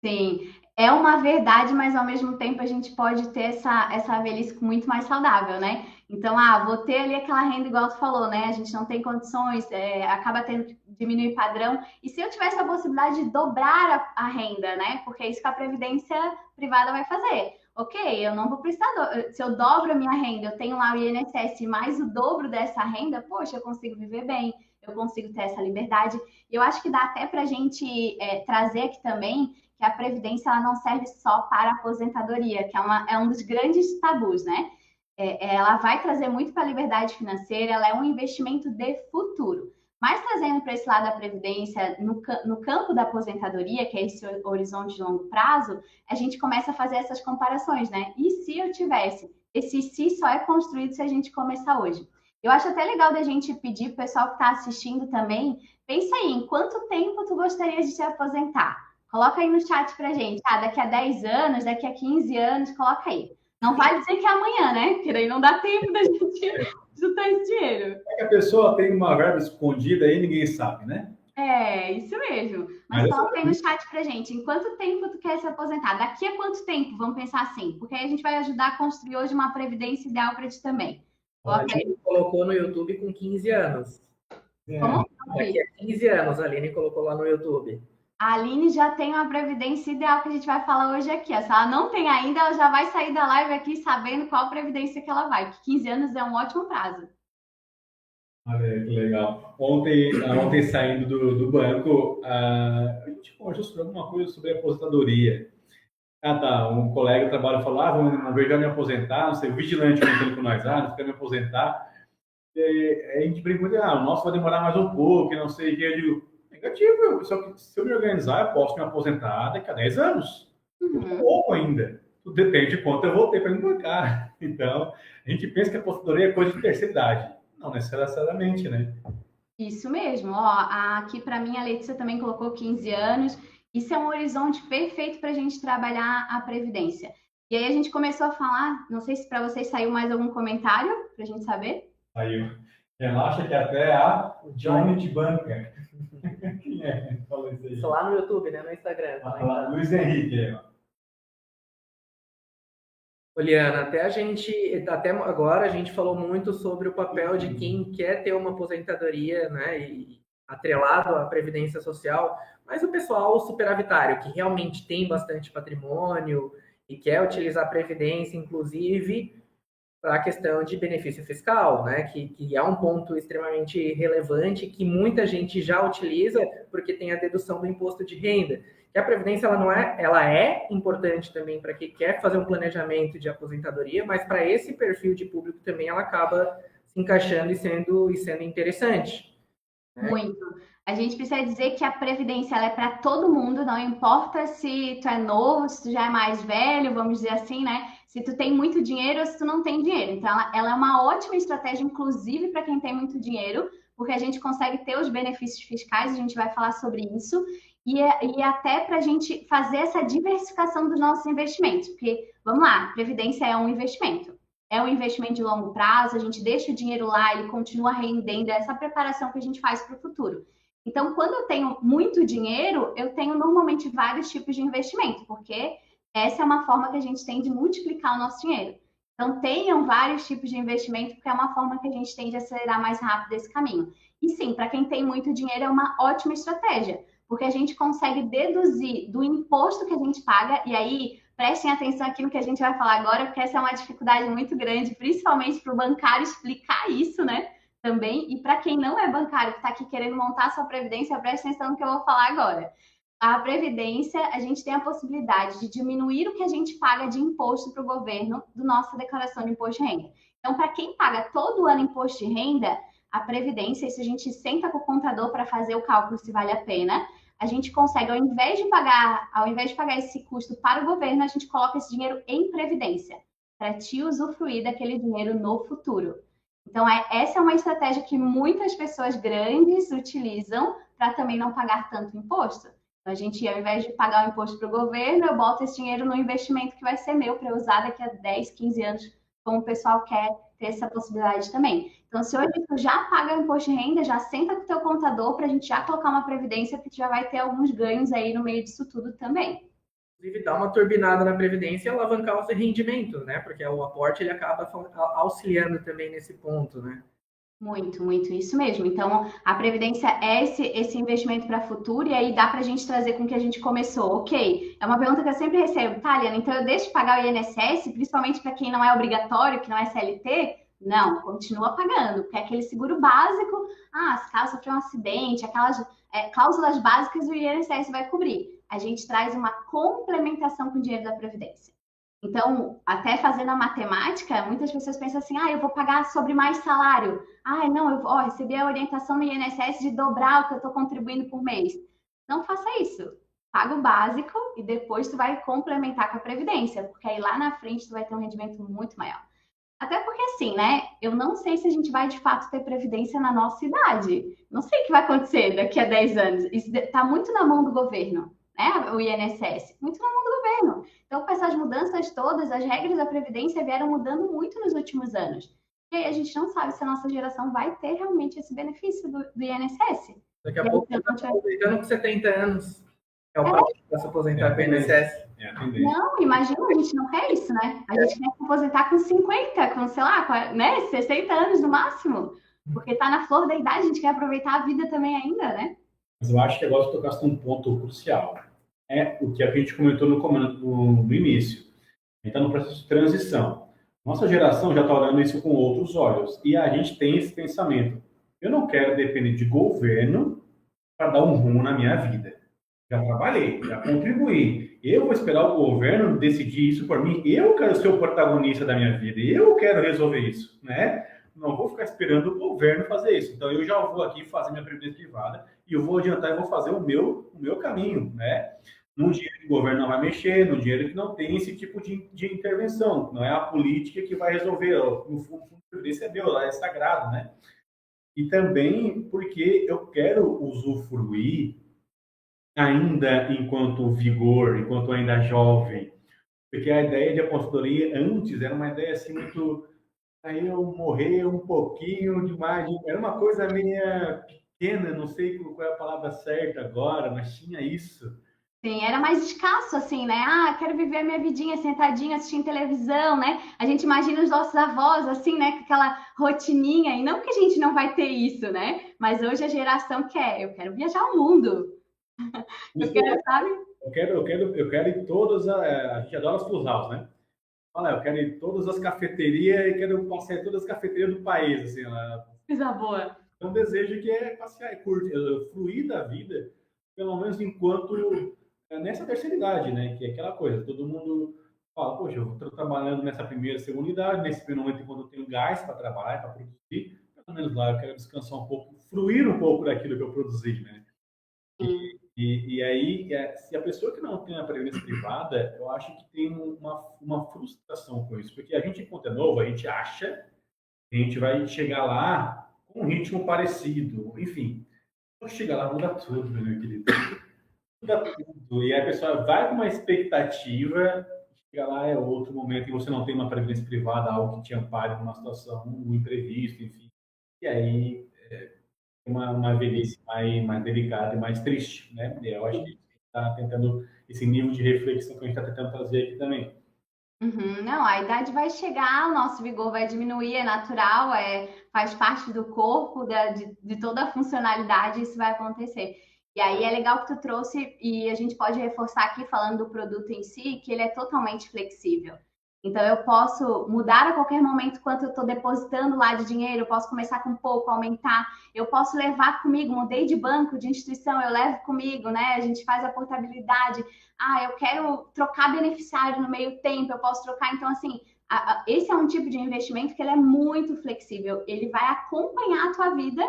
Sim, é uma verdade, mas ao mesmo tempo a gente pode ter essa velhice muito mais saudável, né? Então, vou ter ali aquela renda igual tu falou, né? A gente não tem condições, acaba tendo que diminuir padrão. E se eu tivesse a possibilidade de dobrar a renda, né? Porque é isso que a Previdência Privada vai fazer. Ok, eu não vou precisar, se eu dobro a minha renda, eu tenho lá o INSS mais o dobro dessa renda, poxa, eu consigo viver bem, eu consigo ter essa liberdade. E eu acho que dá até para a gente trazer aqui também que a Previdência ela não serve só para a aposentadoria, que é um dos grandes tabus, né? Ela vai trazer muito para a liberdade financeira, ela é um investimento de futuro. Mas trazendo para esse lado da Previdência, no campo da aposentadoria, que é esse horizonte de longo prazo, a gente começa a fazer essas comparações, né? E se eu tivesse? Esse se só é construído se a gente começar hoje. Eu acho até legal da gente pedir para o pessoal que está assistindo também, pensa aí, em quanto tempo tu gostaria de te aposentar? Coloca aí no chat pra gente. Daqui a 10 anos, daqui a 15 anos, coloca aí. Não vai dizer que é amanhã, né? Porque daí não dá tempo da gente juntar esse dinheiro. É que a pessoa tem uma verba escondida aí, ninguém sabe, né? Isso mesmo. Mas coloca aí no chat pra gente. Em quanto tempo tu quer se aposentar? Daqui a quanto tempo? Vamos pensar assim. Porque aí a gente vai ajudar a construir hoje uma previdência ideal pra ti também. A Aline colocou no YouTube com 15 anos. Como? Daqui a 15 anos, a Aline colocou lá no YouTube. A Aline já tem uma previdência ideal que a gente vai falar hoje aqui. Se ela não tem ainda, ela já vai sair da live aqui sabendo qual previdência que ela vai. Porque 15 anos é um ótimo prazo. Olha que legal. Ontem saindo do banco, a gente conversou sobre alguma coisa sobre aposentadoria. Um colega do trabalho falou, vamos ver, já me aposentar, não sei, o vigilante comentando com nós, não quer me aposentar. E a gente brincou, o nosso vai demorar mais um pouco, não sei o que. Eu digo, negativo, só que se eu me organizar, eu posso me aposentar daqui a 10 anos. Pouco ainda. Tudo depende de quanto eu vou ter para me bancar. Então, a gente pensa que a aposentadoria é coisa de terceira idade. Não necessariamente, né? Isso mesmo. Aqui para mim a Letícia também colocou 15 anos. Isso é um horizonte perfeito para a gente trabalhar a previdência. E aí a gente começou a falar, não sei se para vocês saiu mais algum comentário para a gente saber. Saiu. Relaxa que até a Johnny te banca. Quem é? Falou isso aí. Isso lá no YouTube, né? No Instagram. Luiz Henrique. Oliana, até agora a gente falou muito sobre o papel de quem quer ter uma aposentadoria, né, e atrelado à previdência social, mas o pessoal superavitário, que realmente tem bastante patrimônio e quer utilizar a previdência, inclusive, para a questão de benefício fiscal, né, que é um ponto extremamente relevante, que muita gente já utiliza porque tem a dedução do imposto de renda. Que a previdência ela é importante também para quem quer fazer um planejamento de aposentadoria, mas para esse perfil de público também ela acaba se encaixando e sendo interessante. Né? Muito. A gente precisa dizer que a previdência ela é para todo mundo, não importa se tu é novo, se tu já é mais velho, vamos dizer assim, né? Se tu tem muito dinheiro ou se tu não tem dinheiro. Então, ela é uma ótima estratégia, inclusive para quem tem muito dinheiro, porque a gente consegue ter os benefícios fiscais, a gente vai falar sobre isso. E até para a gente fazer essa diversificação dos nossos investimentos. Porque, vamos lá, previdência é um investimento. É um investimento de longo prazo, a gente deixa o dinheiro lá, ele continua rendendo, é essa preparação que a gente faz para o futuro. Então, quando eu tenho muito dinheiro, eu tenho normalmente vários tipos de investimento, porque essa é uma forma que a gente tem de multiplicar o nosso dinheiro. Então, tenham vários tipos de investimento, porque é uma forma que a gente tem de acelerar mais rápido esse caminho. E sim, para quem tem muito dinheiro, é uma ótima estratégia, porque a gente consegue deduzir do imposto que a gente paga, e aí prestem atenção aqui no que a gente vai falar agora, porque essa é uma dificuldade muito grande, principalmente para o bancário explicar isso, né? Também, e para quem não é bancário, que está aqui querendo montar sua previdência, preste atenção no que eu vou falar agora. A previdência, a gente tem a possibilidade de diminuir o que a gente paga de imposto para o governo do nossa declaração de imposto de renda. Então, para quem paga todo ano imposto de renda, a previdência, se a gente senta com o contador para fazer o cálculo se vale a pena, a gente consegue, ao invés de pagar esse custo para o governo, a gente coloca esse dinheiro em previdência, para te usufruir daquele dinheiro no futuro. Então, essa é uma estratégia que muitas pessoas grandes utilizam para também não pagar tanto imposto. Então, a gente, ao invés de pagar o imposto para o governo, eu boto esse dinheiro no investimento que vai ser meu para eu usar daqui a 10, 15 anos, como o pessoal quer ter essa possibilidade também. Então, se hoje tu já paga o imposto de renda, já senta com o teu contador para a gente já colocar uma previdência, porque tu já vai ter alguns ganhos aí no meio disso tudo também. Inclusive, dar uma turbinada na previdência e alavancar os rendimentos, né? Porque o aporte ele acaba auxiliando também nesse ponto, né? Muito, muito, isso mesmo. Então, a previdência é esse investimento para o futuro, e aí dá para a gente trazer com o que a gente começou. Ok, é uma pergunta que eu sempre recebo, tá, Liana, então eu deixo de pagar o INSS, principalmente para quem não é obrigatório, que não é CLT? Não, continua pagando, porque é aquele seguro básico, se caso sofrer um acidente, aquelas cláusulas básicas, o INSS vai cobrir. A gente traz uma complementação com o dinheiro da Previdência. Então, até fazendo a matemática, muitas pessoas pensam assim, eu vou pagar sobre mais salário. Não, eu recebi a orientação no INSS de dobrar o que eu estou contribuindo por mês. Não faça isso. Paga o básico e depois tu vai complementar com a Previdência, porque aí lá na frente tu vai ter um rendimento muito maior. Até porque assim, né? Eu não sei se a gente vai de fato ter Previdência na nossa idade. Não sei o que vai acontecer daqui a 10 anos. Isso está muito na mão do governo, né? O INSS, muito na mão do governo. Então, com essas mudanças todas, as regras da Previdência vieram mudando muito nos últimos anos. E aí a gente não sabe se a nossa geração vai ter realmente esse benefício do INSS. Daqui a pouco você está aposentando com 70 anos. É o prazo para se aposentar com o INSS. Não, imagina, a gente não quer isso, né? A gente quer se aposentar com 50, com, sei lá, né? 60 anos no máximo. Porque tá na flor da idade, a gente quer aproveitar a vida também ainda, né? Mas eu acho que agora você tocaste um ponto crucial. É o que a gente comentou no início. A gente está no processo de transição. Nossa geração já está olhando isso com outros olhos. E a gente tem esse pensamento. Eu não quero depender de governo para dar um rumo na minha vida. Já trabalhei, já contribuí. Eu vou esperar o governo decidir isso por mim. Eu quero ser o protagonista da minha vida. Eu quero resolver isso, né? Não vou ficar esperando o governo fazer isso. Então, eu já vou aqui fazer minha previdência privada e eu vou adiantar e vou fazer o meu caminho, né? Num dinheiro que o governo não vai mexer, num dinheiro que não tem esse tipo de intervenção. Não é a política que vai resolver. No fundo, a previdência é meu, lá é sagrado, né? E também porque eu quero usufruir ainda enquanto vigor, enquanto ainda jovem. Porque a ideia de aposentadoria antes era uma ideia assim muito... Aí eu morrer um pouquinho demais, era uma coisa meio pequena, não sei qual é a palavra certa agora, mas tinha isso. Sim, era mais escasso, assim, né? Quero viver a minha vidinha sentadinha, assistindo televisão, né? A gente imagina os nossos avós, assim, né? Com aquela rotininha, e não que a gente não vai ter isso, né? Mas hoje a geração quer, eu quero viajar o mundo. Eu quero, sabe? Eu quero ir todas, a gente adora as plus house, né? Olha, eu quero ir todas as cafeterias e quero passear em todas as cafeterias do país, assim, lá. Coisa boa. É um desejo que é passear, fruir da vida, pelo menos enquanto nessa terceira idade, né? Que é aquela coisa, todo mundo fala, poxa, eu estou trabalhando nessa primeira, segunda idade, nesse momento quando eu tenho gás para trabalhar, para produzir, pelo menos lá eu quero descansar um pouco, fruir um pouco daquilo que eu produzi, né? E aí, se a pessoa que não tem a previdência privada, eu acho que tem uma frustração com isso, porque a gente, enquanto é novo, a gente acha que a gente vai chegar lá com um ritmo parecido, enfim. Quando chegar lá, muda tudo, meu querido. Muda tudo. E aí a pessoa vai com uma expectativa, chega lá é outro momento e você não tem uma previdência privada, algo que te ampare numa situação, um imprevisto, enfim. E aí uma velhice mais delicada e mais triste, né? E eu acho que a gente está tentando esse nível de reflexão que a gente está tentando trazer aqui também. Não, a idade vai chegar, o nosso vigor vai diminuir, é natural, faz parte do corpo, de toda a funcionalidade, isso vai acontecer. E aí é legal que tu trouxe, e a gente pode reforçar aqui, falando do produto em si, que ele é totalmente flexível. Então, eu posso mudar a qualquer momento quanto eu estou depositando lá de dinheiro, eu posso começar com pouco, aumentar, eu posso levar comigo, mudei de banco, de instituição, eu levo comigo, né? A gente faz a portabilidade. Eu quero trocar beneficiário no meio tempo, eu posso trocar. Então, assim, esse é um tipo de investimento que ele é muito flexível, ele vai acompanhar a tua vida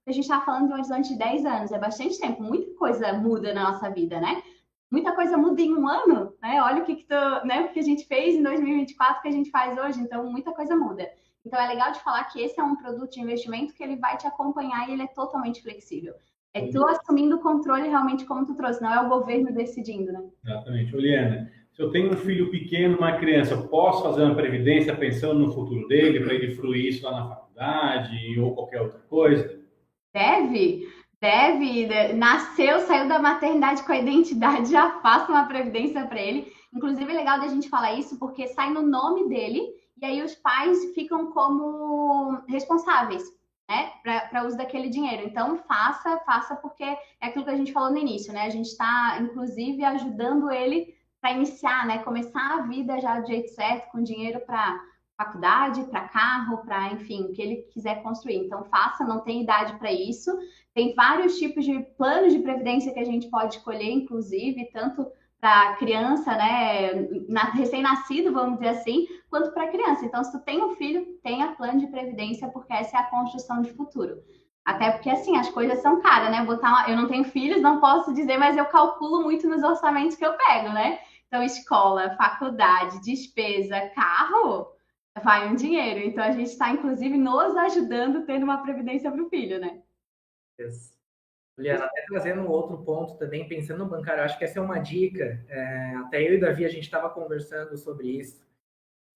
a gente está falando de um horizonte de 10 anos, é bastante tempo, muita coisa muda na nossa vida, né? Muita coisa muda em um ano, né? Olha o que a gente fez em 2024, que a gente faz hoje, então muita coisa muda. Então é legal de falar que esse é um produto de investimento que ele vai te acompanhar e ele é totalmente flexível. É tu assumindo o controle realmente como tu trouxe, não é o governo decidindo, né? Exatamente. Juliana, se eu tenho um filho pequeno, uma criança, eu posso fazer uma previdência pensando no futuro dele, para ele fruir isso lá na faculdade ou qualquer outra coisa? Deve, nasceu, saiu da maternidade com a identidade, já faça uma previdência para ele. Inclusive, é legal da gente falar isso, porque sai no nome dele, e aí os pais ficam como responsáveis, né, para uso daquele dinheiro. Então, faça, porque é aquilo que a gente falou no início, né? A gente está, inclusive, ajudando ele para iniciar, né? Começar a vida já do jeito certo, com dinheiro para faculdade, para carro, para, enfim, o que ele quiser construir. Então, faça, não tem idade para isso. Tem vários tipos de planos de previdência que a gente pode escolher, inclusive, tanto para criança, né, recém-nascido, vamos dizer assim, quanto para criança. Então, se tu tem um filho, tenha plano de previdência, porque essa é a construção de futuro. Até porque, assim, as coisas são caras, né? Eu não tenho filhos, não posso dizer, mas eu calculo muito nos orçamentos que eu pego, né? Então, escola, faculdade, despesa, carro, vai um dinheiro. Então, a gente está, inclusive, nos ajudando tendo uma previdência para o filho, né? Juliana, até trazendo um outro ponto também, pensando no bancário, acho que essa é uma dica. Até eu e o Davi, a gente estava conversando sobre isso.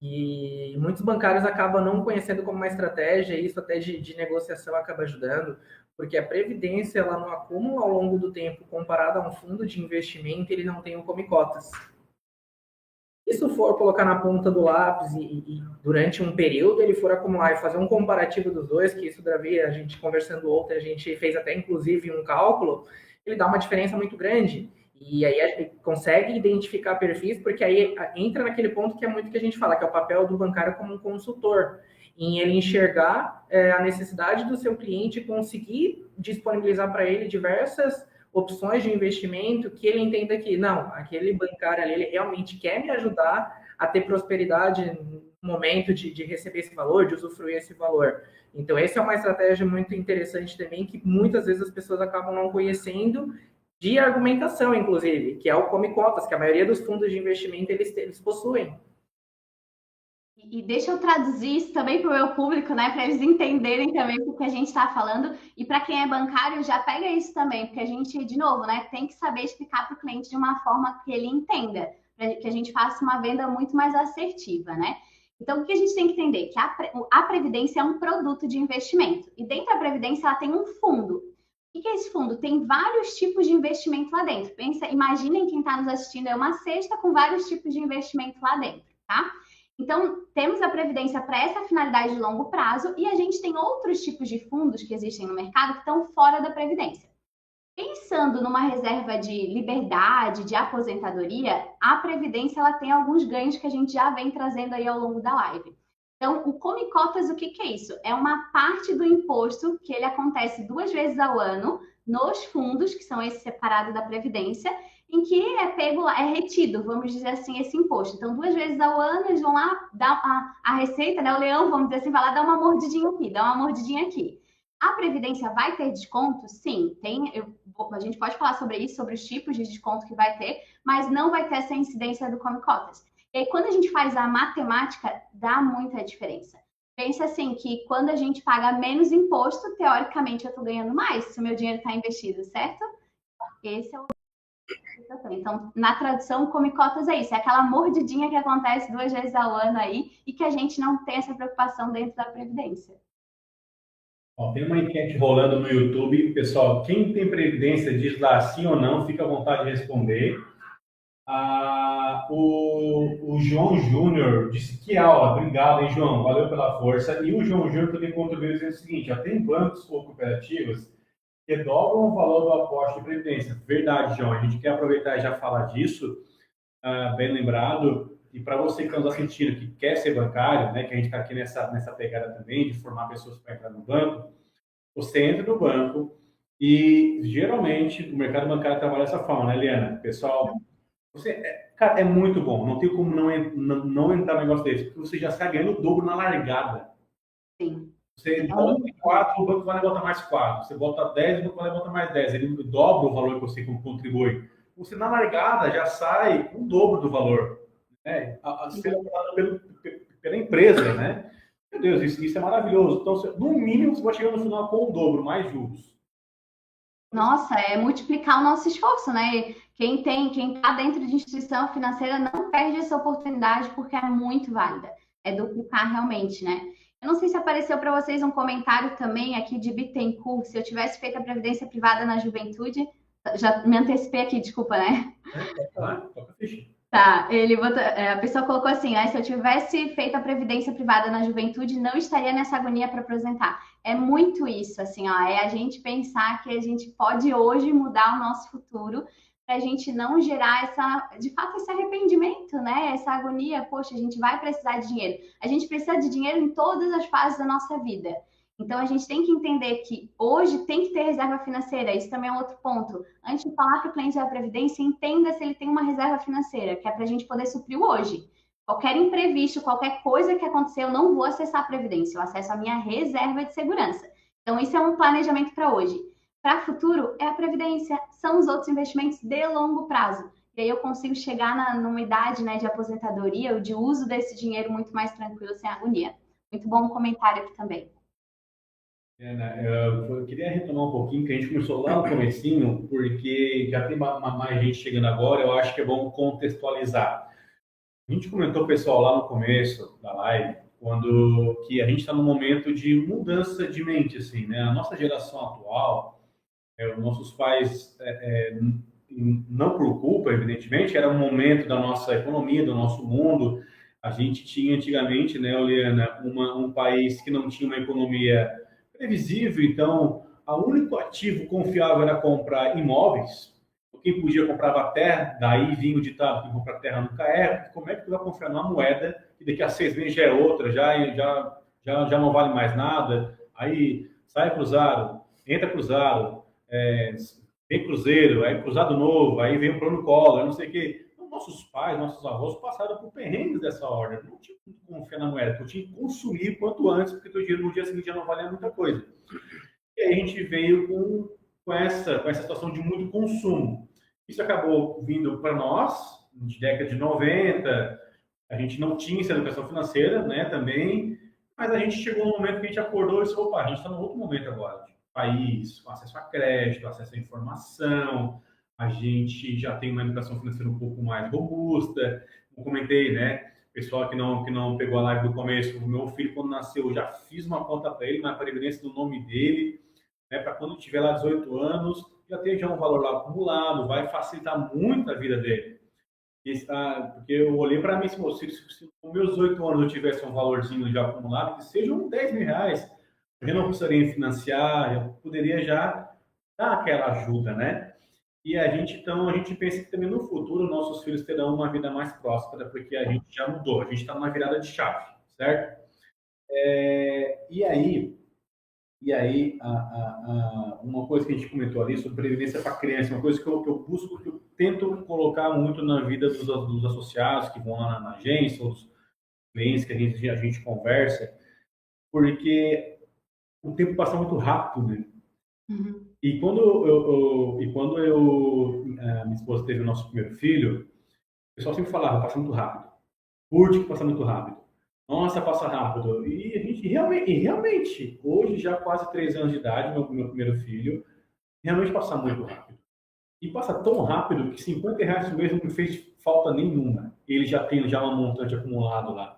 E muitos bancários acabam não conhecendo como uma estratégia, e isso até de negociação acaba ajudando, porque a previdência, ela no acúmulo ao longo do tempo, comparado a um fundo de investimento, ele não tem o come cotas. Se isso for colocar na ponta do lápis e durante um período ele for acumular e fazer um comparativo dos dois, que isso, Davi, a gente conversando ontem, a gente fez até inclusive um cálculo, ele dá uma diferença muito grande. E aí a gente consegue identificar perfis, porque aí entra naquele ponto que é muito que a gente fala, que é o papel do bancário como um consultor, em ele enxergar a necessidade do seu cliente e conseguir disponibilizar para ele diversas opções de investimento que ele entenda que, não, aquele bancário ali, ele realmente quer me ajudar a ter prosperidade no momento de receber esse valor, de usufruir esse valor. Então, essa é uma estratégia muito interessante também, que muitas vezes as pessoas acabam não conhecendo, de argumentação, inclusive, que é o come cotas, que a maioria dos fundos de investimento eles possuem. E deixa eu traduzir isso também para o meu público, né? Para eles entenderem também o que a gente está falando. E para quem é bancário, já pega isso também, porque a gente, de novo, né, tem que saber explicar para o cliente de uma forma que ele entenda, para que a gente faça uma venda muito mais assertiva, né? Então, o que a gente tem que entender? Que a Previdência é um produto de investimento. E dentro da Previdência, ela tem um fundo. O que é esse fundo? Tem vários tipos de investimento lá dentro. Imaginem quem está nos assistindo, é uma cesta com vários tipos de investimento lá dentro, tá? Então, temos a previdência para essa finalidade de longo prazo e a gente tem outros tipos de fundos que existem no mercado que estão fora da previdência. Pensando numa reserva de liberdade, de aposentadoria, a previdência ela tem alguns ganhos que a gente já vem trazendo aí ao longo da live. Então, o Come Cotas, o que é isso? É uma parte do imposto que ele acontece 2 vezes ao ano nos fundos, que são esses separados da previdência, em que é retido, vamos dizer assim, esse imposto. Então, 2 vezes ao ano, eles vão lá dar a receita, né? O leão, vamos dizer assim, vai lá dar uma mordidinha aqui, dá uma mordidinha aqui. A Previdência vai ter desconto? Sim, a gente pode falar sobre isso, sobre os tipos de desconto que vai ter, mas não vai ter essa incidência do Come Cotas. E aí, quando a gente faz a matemática, dá muita diferença. Pensa assim, que quando a gente paga menos imposto, teoricamente eu estou ganhando mais, se o meu dinheiro está investido, certo? Esse é o... Então, na tradução, Come Cotas é isso, é aquela mordidinha que acontece 2 vezes ao ano aí e que a gente não tem essa preocupação dentro da Previdência. Ó, tem uma enquete rolando no YouTube. Pessoal, quem tem previdência diz lá sim ou não, fica à vontade de responder. O João Júnior disse que aula. Obrigado, hein, João? Valeu pela força. E o João Júnior também contribuiu dizendo o seguinte: ó, tem bancos ou cooperativas que dobram o valor do aporte de previdência. Verdade, João. A gente quer aproveitar e já falar disso, bem lembrado. E para você que está nos assistindo, que quer ser bancário, né, que a gente está aqui nessa pegada também, de formar pessoas para entrar no banco, você entra no banco e, geralmente, o mercado bancário trabalha dessa forma, né, Eliana? Pessoal, cara, é muito bom. Não tem como não entrar no negócio desse, porque você já sai ganhando o dobro na largada. Sim. Você bota 4, o banco vai botar mais 4. Você bota 10, o banco vai botar mais 10. Ele dobra o valor que você contribui. Você, na largada, já sai com o dobro do valor. Né? Pela empresa, né? Meu Deus, isso é maravilhoso. Então, no mínimo, você vai chegar no final com o dobro, mais juros. Nossa, é multiplicar o nosso esforço, né? Quem está dentro de instituição financeira não perde essa oportunidade porque é muito válida. É duplicar realmente, né? Eu não sei se apareceu para vocês um comentário também aqui de Bittencourt, se eu tivesse feito a previdência privada na juventude, já me antecipei aqui, desculpa, né? Toca ficha. Tá, a pessoa colocou assim, né? Se eu tivesse feito a previdência privada na juventude, não estaria nessa agonia para aposentar. É muito isso, assim, ó, é a gente pensar que a gente pode hoje mudar o nosso futuro para a gente não gerar de fato, esse arrependimento, né? Essa agonia, poxa, a gente vai precisar de dinheiro. A gente precisa de dinheiro em todas as fases da nossa vida. Então, a gente tem que entender que hoje tem que ter reserva financeira. Isso também é um outro ponto. Antes de falar para o cliente da Previdência, entenda se ele tem uma reserva financeira, que é para a gente poder suprir o hoje. Qualquer imprevisto, qualquer coisa que acontecer, eu não vou acessar a Previdência, eu acesso a minha reserva de segurança. Então, isso é um planejamento para hoje. Para o futuro, é a Previdência, são os outros investimentos de longo prazo. E aí eu consigo chegar numa idade, né, de aposentadoria ou de uso desse dinheiro muito mais tranquilo, sem agonia. Muito bom comentário aqui também. Eu queria retomar um pouquinho, que a gente começou lá no comecinho, porque já tem mais gente chegando agora, eu acho que é bom contextualizar. A gente comentou, pessoal, lá no começo da live, que a gente está num momento de mudança de mente, assim, né? A nossa geração atual, os nossos pais, não por culpa, evidentemente, era um momento da nossa economia, do nosso mundo. A gente tinha antigamente, né, Oliana, um país que não tinha uma economia previsível, então o único ativo confiável era comprar imóveis. Quem podia comprava terra, daí vinha o ditado: quem compra terra nunca erra. Como é que tu vai confiar numa moeda que daqui a 6 meses já é outra, já não vale mais nada? Aí sai cruzado, entra cruzado, vem cruzeiro, aí cruzado novo, aí vem o plano Collor, não sei o quê. Então, nossos pais, nossos avós passaram por perrengues dessa ordem. Não tinha que confiar na moeda, tu tinha que consumir quanto antes, porque teu dinheiro no dia seguinte já não valia muita coisa. E aí a gente veio com essa situação de muito consumo. Isso acabou vindo para nós, de década de 90, a gente não tinha essa educação financeira, né, também, mas a gente chegou no momento que a gente acordou e disse: opa, a gente está num outro momento agora, de país, com acesso a crédito, acesso à informação, a gente já tem uma educação financeira um pouco mais robusta. Como comentei, né, pessoal que não pegou a live do começo, o meu filho, quando nasceu, eu já fiz uma conta para ele, uma previdência no nome dele, né, para quando tiver lá 18 anos, já tem um valor lá acumulado, vai facilitar muito a vida dele. Porque eu olhei para mim, se com meus 18 anos eu tivesse um valorzinho já acumulado, que seja uns 10 mil reais, eu não precisaria financiar, eu poderia já dar aquela ajuda, né? E a gente pensa que também no futuro nossos filhos terão uma vida mais próspera, porque a gente já mudou, a gente está numa virada de chave, certo? E aí, uma coisa que a gente comentou ali sobre previdência para criança, uma coisa que eu busco, que eu tento colocar muito na vida dos associados que vão lá na agência, ou dos clientes que a gente conversa, porque o tempo passa muito rápido, né? Uhum. E quando minha esposa teve o nosso primeiro filho, o pessoal sempre falava: passa muito rápido, curte que passa muito rápido. Nossa, passa rápido. E a gente realmente, hoje já quase 3 anos de idade, meu primeiro filho, realmente passa muito rápido. E passa tão rápido que 50 reais por mês não me fez falta nenhuma. Ele já tem um montante acumulado lá.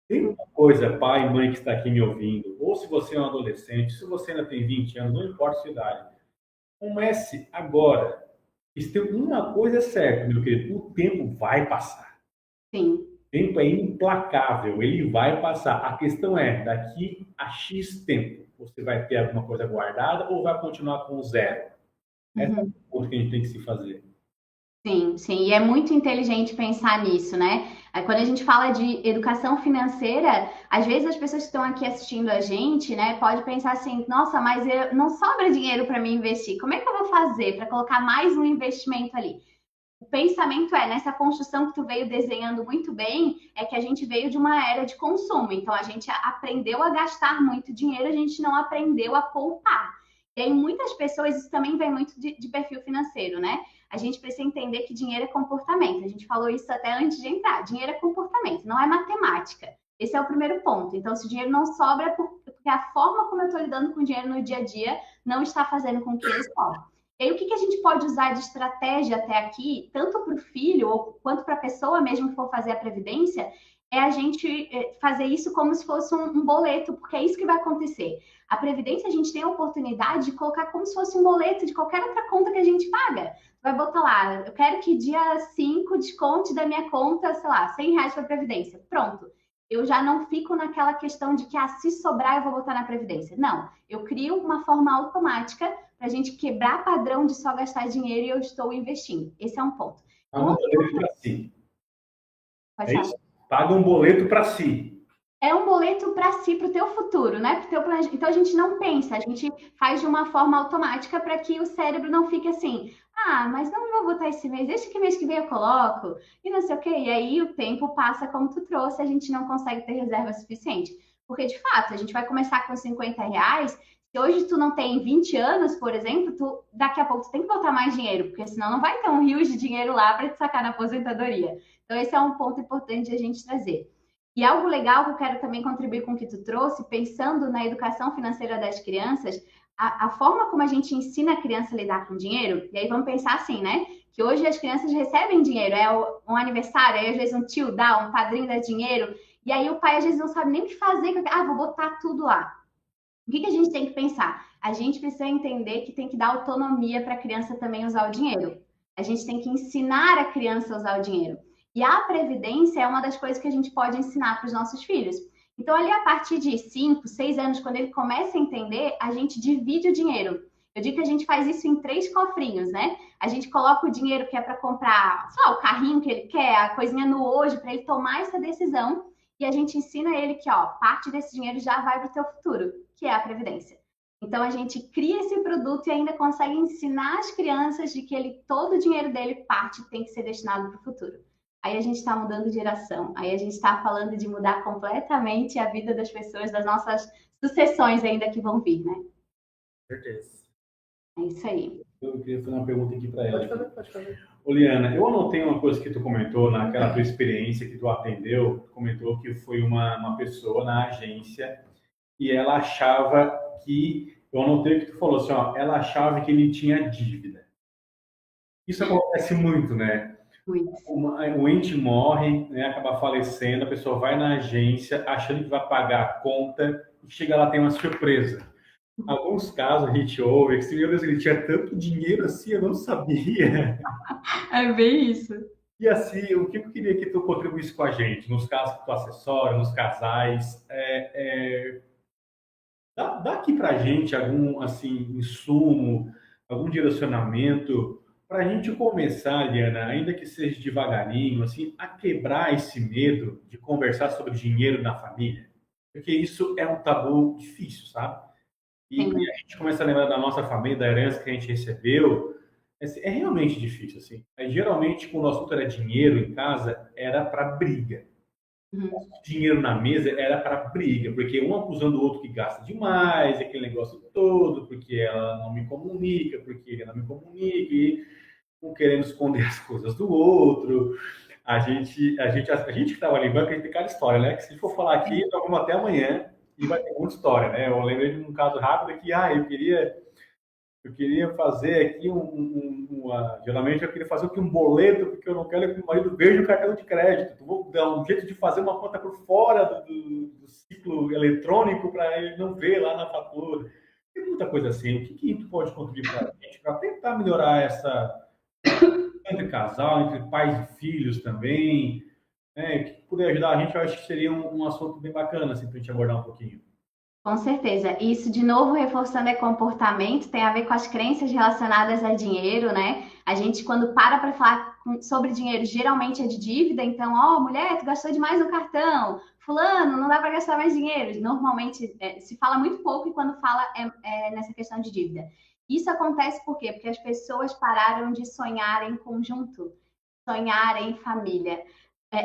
Tem uma coisa, pai e mãe que está aqui me ouvindo, ou se você é um adolescente, se você ainda tem 20 anos, não importa a sua idade, comece agora. Uma coisa é certa, meu querido: o tempo vai passar. Sim. O tempo é implacável, ele vai passar. A questão é, daqui a X tempo, você vai ter alguma coisa guardada ou vai continuar com zero? Essa é a pergunta que a gente tem que se fazer. Sim, sim, e é muito inteligente pensar nisso, né? Aí, quando a gente fala de educação financeira, às vezes as pessoas que estão aqui assistindo a gente, né, pode pensar assim: nossa, mas não sobra dinheiro para mim investir. Como é que eu vou fazer para colocar mais um investimento ali? O pensamento nessa construção que tu veio desenhando muito bem, é que a gente veio de uma era de consumo. Então, a gente aprendeu a gastar muito dinheiro, a gente não aprendeu a poupar. E aí, muitas pessoas, isso também vem muito de perfil financeiro, né? A gente precisa entender que dinheiro é comportamento. A gente falou isso até antes de entrar. Dinheiro é comportamento, não é matemática. Esse é o primeiro ponto. Então, se o dinheiro não sobra, é porque a forma como eu estou lidando com o dinheiro no dia a dia não está fazendo com que ele sobre. E aí, o que a gente pode usar de estratégia até aqui, tanto para o filho quanto para a pessoa mesmo que for fazer a previdência, é a gente fazer isso como se fosse um boleto, porque é isso que vai acontecer. A previdência, a gente tem a oportunidade de colocar como se fosse um boleto de qualquer outra conta que a gente paga. Vai botar lá, eu quero que dia 5 desconte da minha conta, sei lá, R$100 para previdência. Pronto. Eu já não fico naquela questão de que, se sobrar, eu vou botar na previdência. Não, eu crio uma forma automática para a gente quebrar padrão de só gastar dinheiro e eu estou investindo. Esse é um ponto. Paga um boleto para si. Pode falar. Isso? Paga um boleto para si. É um boleto para si, para o teu futuro, né? Pro teu planejamento. Então, a gente não pensa, a gente faz de uma forma automática para que o cérebro não fique assim, mas não vou botar esse mês, deixa que mês que vem eu coloco, e não sei o quê. E aí o tempo passa como tu trouxe, a gente não consegue ter reserva suficiente. Porque, de fato, a gente vai começar com R$50, se hoje tu não tem 20 anos, por exemplo, daqui a pouco tu tem que botar mais dinheiro, porque senão não vai ter um rio de dinheiro lá para te sacar na aposentadoria. Então, esse é um ponto importante de a gente trazer. E algo legal que eu quero também contribuir com o que tu trouxe, pensando na educação financeira das crianças, a forma como a gente ensina a criança a lidar com dinheiro, e aí vamos pensar assim, né? Que hoje as crianças recebem dinheiro, um aniversário, aí às vezes um tio dá, um padrinho dá dinheiro, e aí o pai às vezes não sabe nem o que fazer, vou botar tudo lá. O que a gente tem que pensar? A gente precisa entender que tem que dar autonomia para a criança também usar o dinheiro. A gente tem que ensinar a criança a usar o dinheiro. E a previdência é uma das coisas que a gente pode ensinar para os nossos filhos. Então, ali a partir de 5, 6 anos, quando ele começa a entender, a gente divide o dinheiro. Eu digo que a gente faz isso em 3 cofrinhos, né? A gente coloca o dinheiro que é para comprar, sei lá, o carrinho que ele quer, a coisinha no hoje, para ele tomar essa decisão. E a gente ensina ele que, parte desse dinheiro já vai para o teu futuro, que é a previdência. Então, a gente cria esse produto e ainda consegue ensinar as crianças de que todo o dinheiro dele tem que ser destinado para o futuro. Aí a gente está mudando de geração, aí a gente está falando de mudar completamente a vida das pessoas, das nossas sucessões ainda que vão vir, né? Certeza. É isso aí. Eu queria fazer uma pergunta aqui para ela. Pode fazer. Liana, eu anotei uma coisa que tu comentou naquela tua experiência que tu atendeu, tu comentou que foi uma pessoa na agência e ela achava que, eu anotei o que tu falou assim, ela achava que ele tinha dívida. Isso acontece muito, né? O ente morre, né, acaba falecendo, a pessoa vai na agência achando que vai pagar a conta e chega lá tem uma surpresa. Alguns casos a gente ouve que, meu Deus, ele tinha tanto dinheiro assim, eu não sabia. É bem isso. E assim, o que eu queria que tu contribuísse com a gente, nos casos que tu assessora, nos casais, dá aqui pra gente algum assim, insumo, algum direcionamento para a gente começar, Liana, ainda que seja devagarinho, assim, a quebrar esse medo de conversar sobre dinheiro na família. Porque isso é um tabu difícil, sabe? E a gente começa a lembrar da nossa família, da herança que a gente recebeu, é realmente difícil, assim. Aí, geralmente, quando o assunto era dinheiro em casa, era para briga. Dinheiro na mesa era para briga, porque um acusando o outro que gasta demais, aquele negócio todo, porque ela não me comunica, porque ele não me comunica, e um querendo esconder as coisas do outro. A gente que estava ali, vai ter cada história, né? Que se for falar aqui, nós vamos até amanhã e vai ter muita história, né? Eu lembrei de um caso rápido que, eu queria fazer aqui geralmente eu queria fazer aqui um boleto, porque eu não quero que o marido veja o cartão de crédito. Então, vou dar um jeito de fazer uma conta por fora do ciclo eletrônico para ele não ver lá na fatura. Tem muita coisa assim. O que tu pode contribuir para a gente para tentar melhorar entre casal, entre pais e filhos também, né? Que puder ajudar a gente, eu acho que seria um assunto bem bacana, assim, para a gente abordar um pouquinho. Com certeza. Isso, de novo, reforçando comportamento, tem a ver com as crenças relacionadas a dinheiro, né? A gente, quando para falar sobre dinheiro, geralmente é de dívida. Então, mulher, tu gastou demais no cartão. Fulano, não dá para gastar mais dinheiro. Normalmente, se fala muito pouco e quando fala é nessa questão de dívida. Isso acontece por quê? Porque as pessoas pararam de sonhar em conjunto. sonhar em família.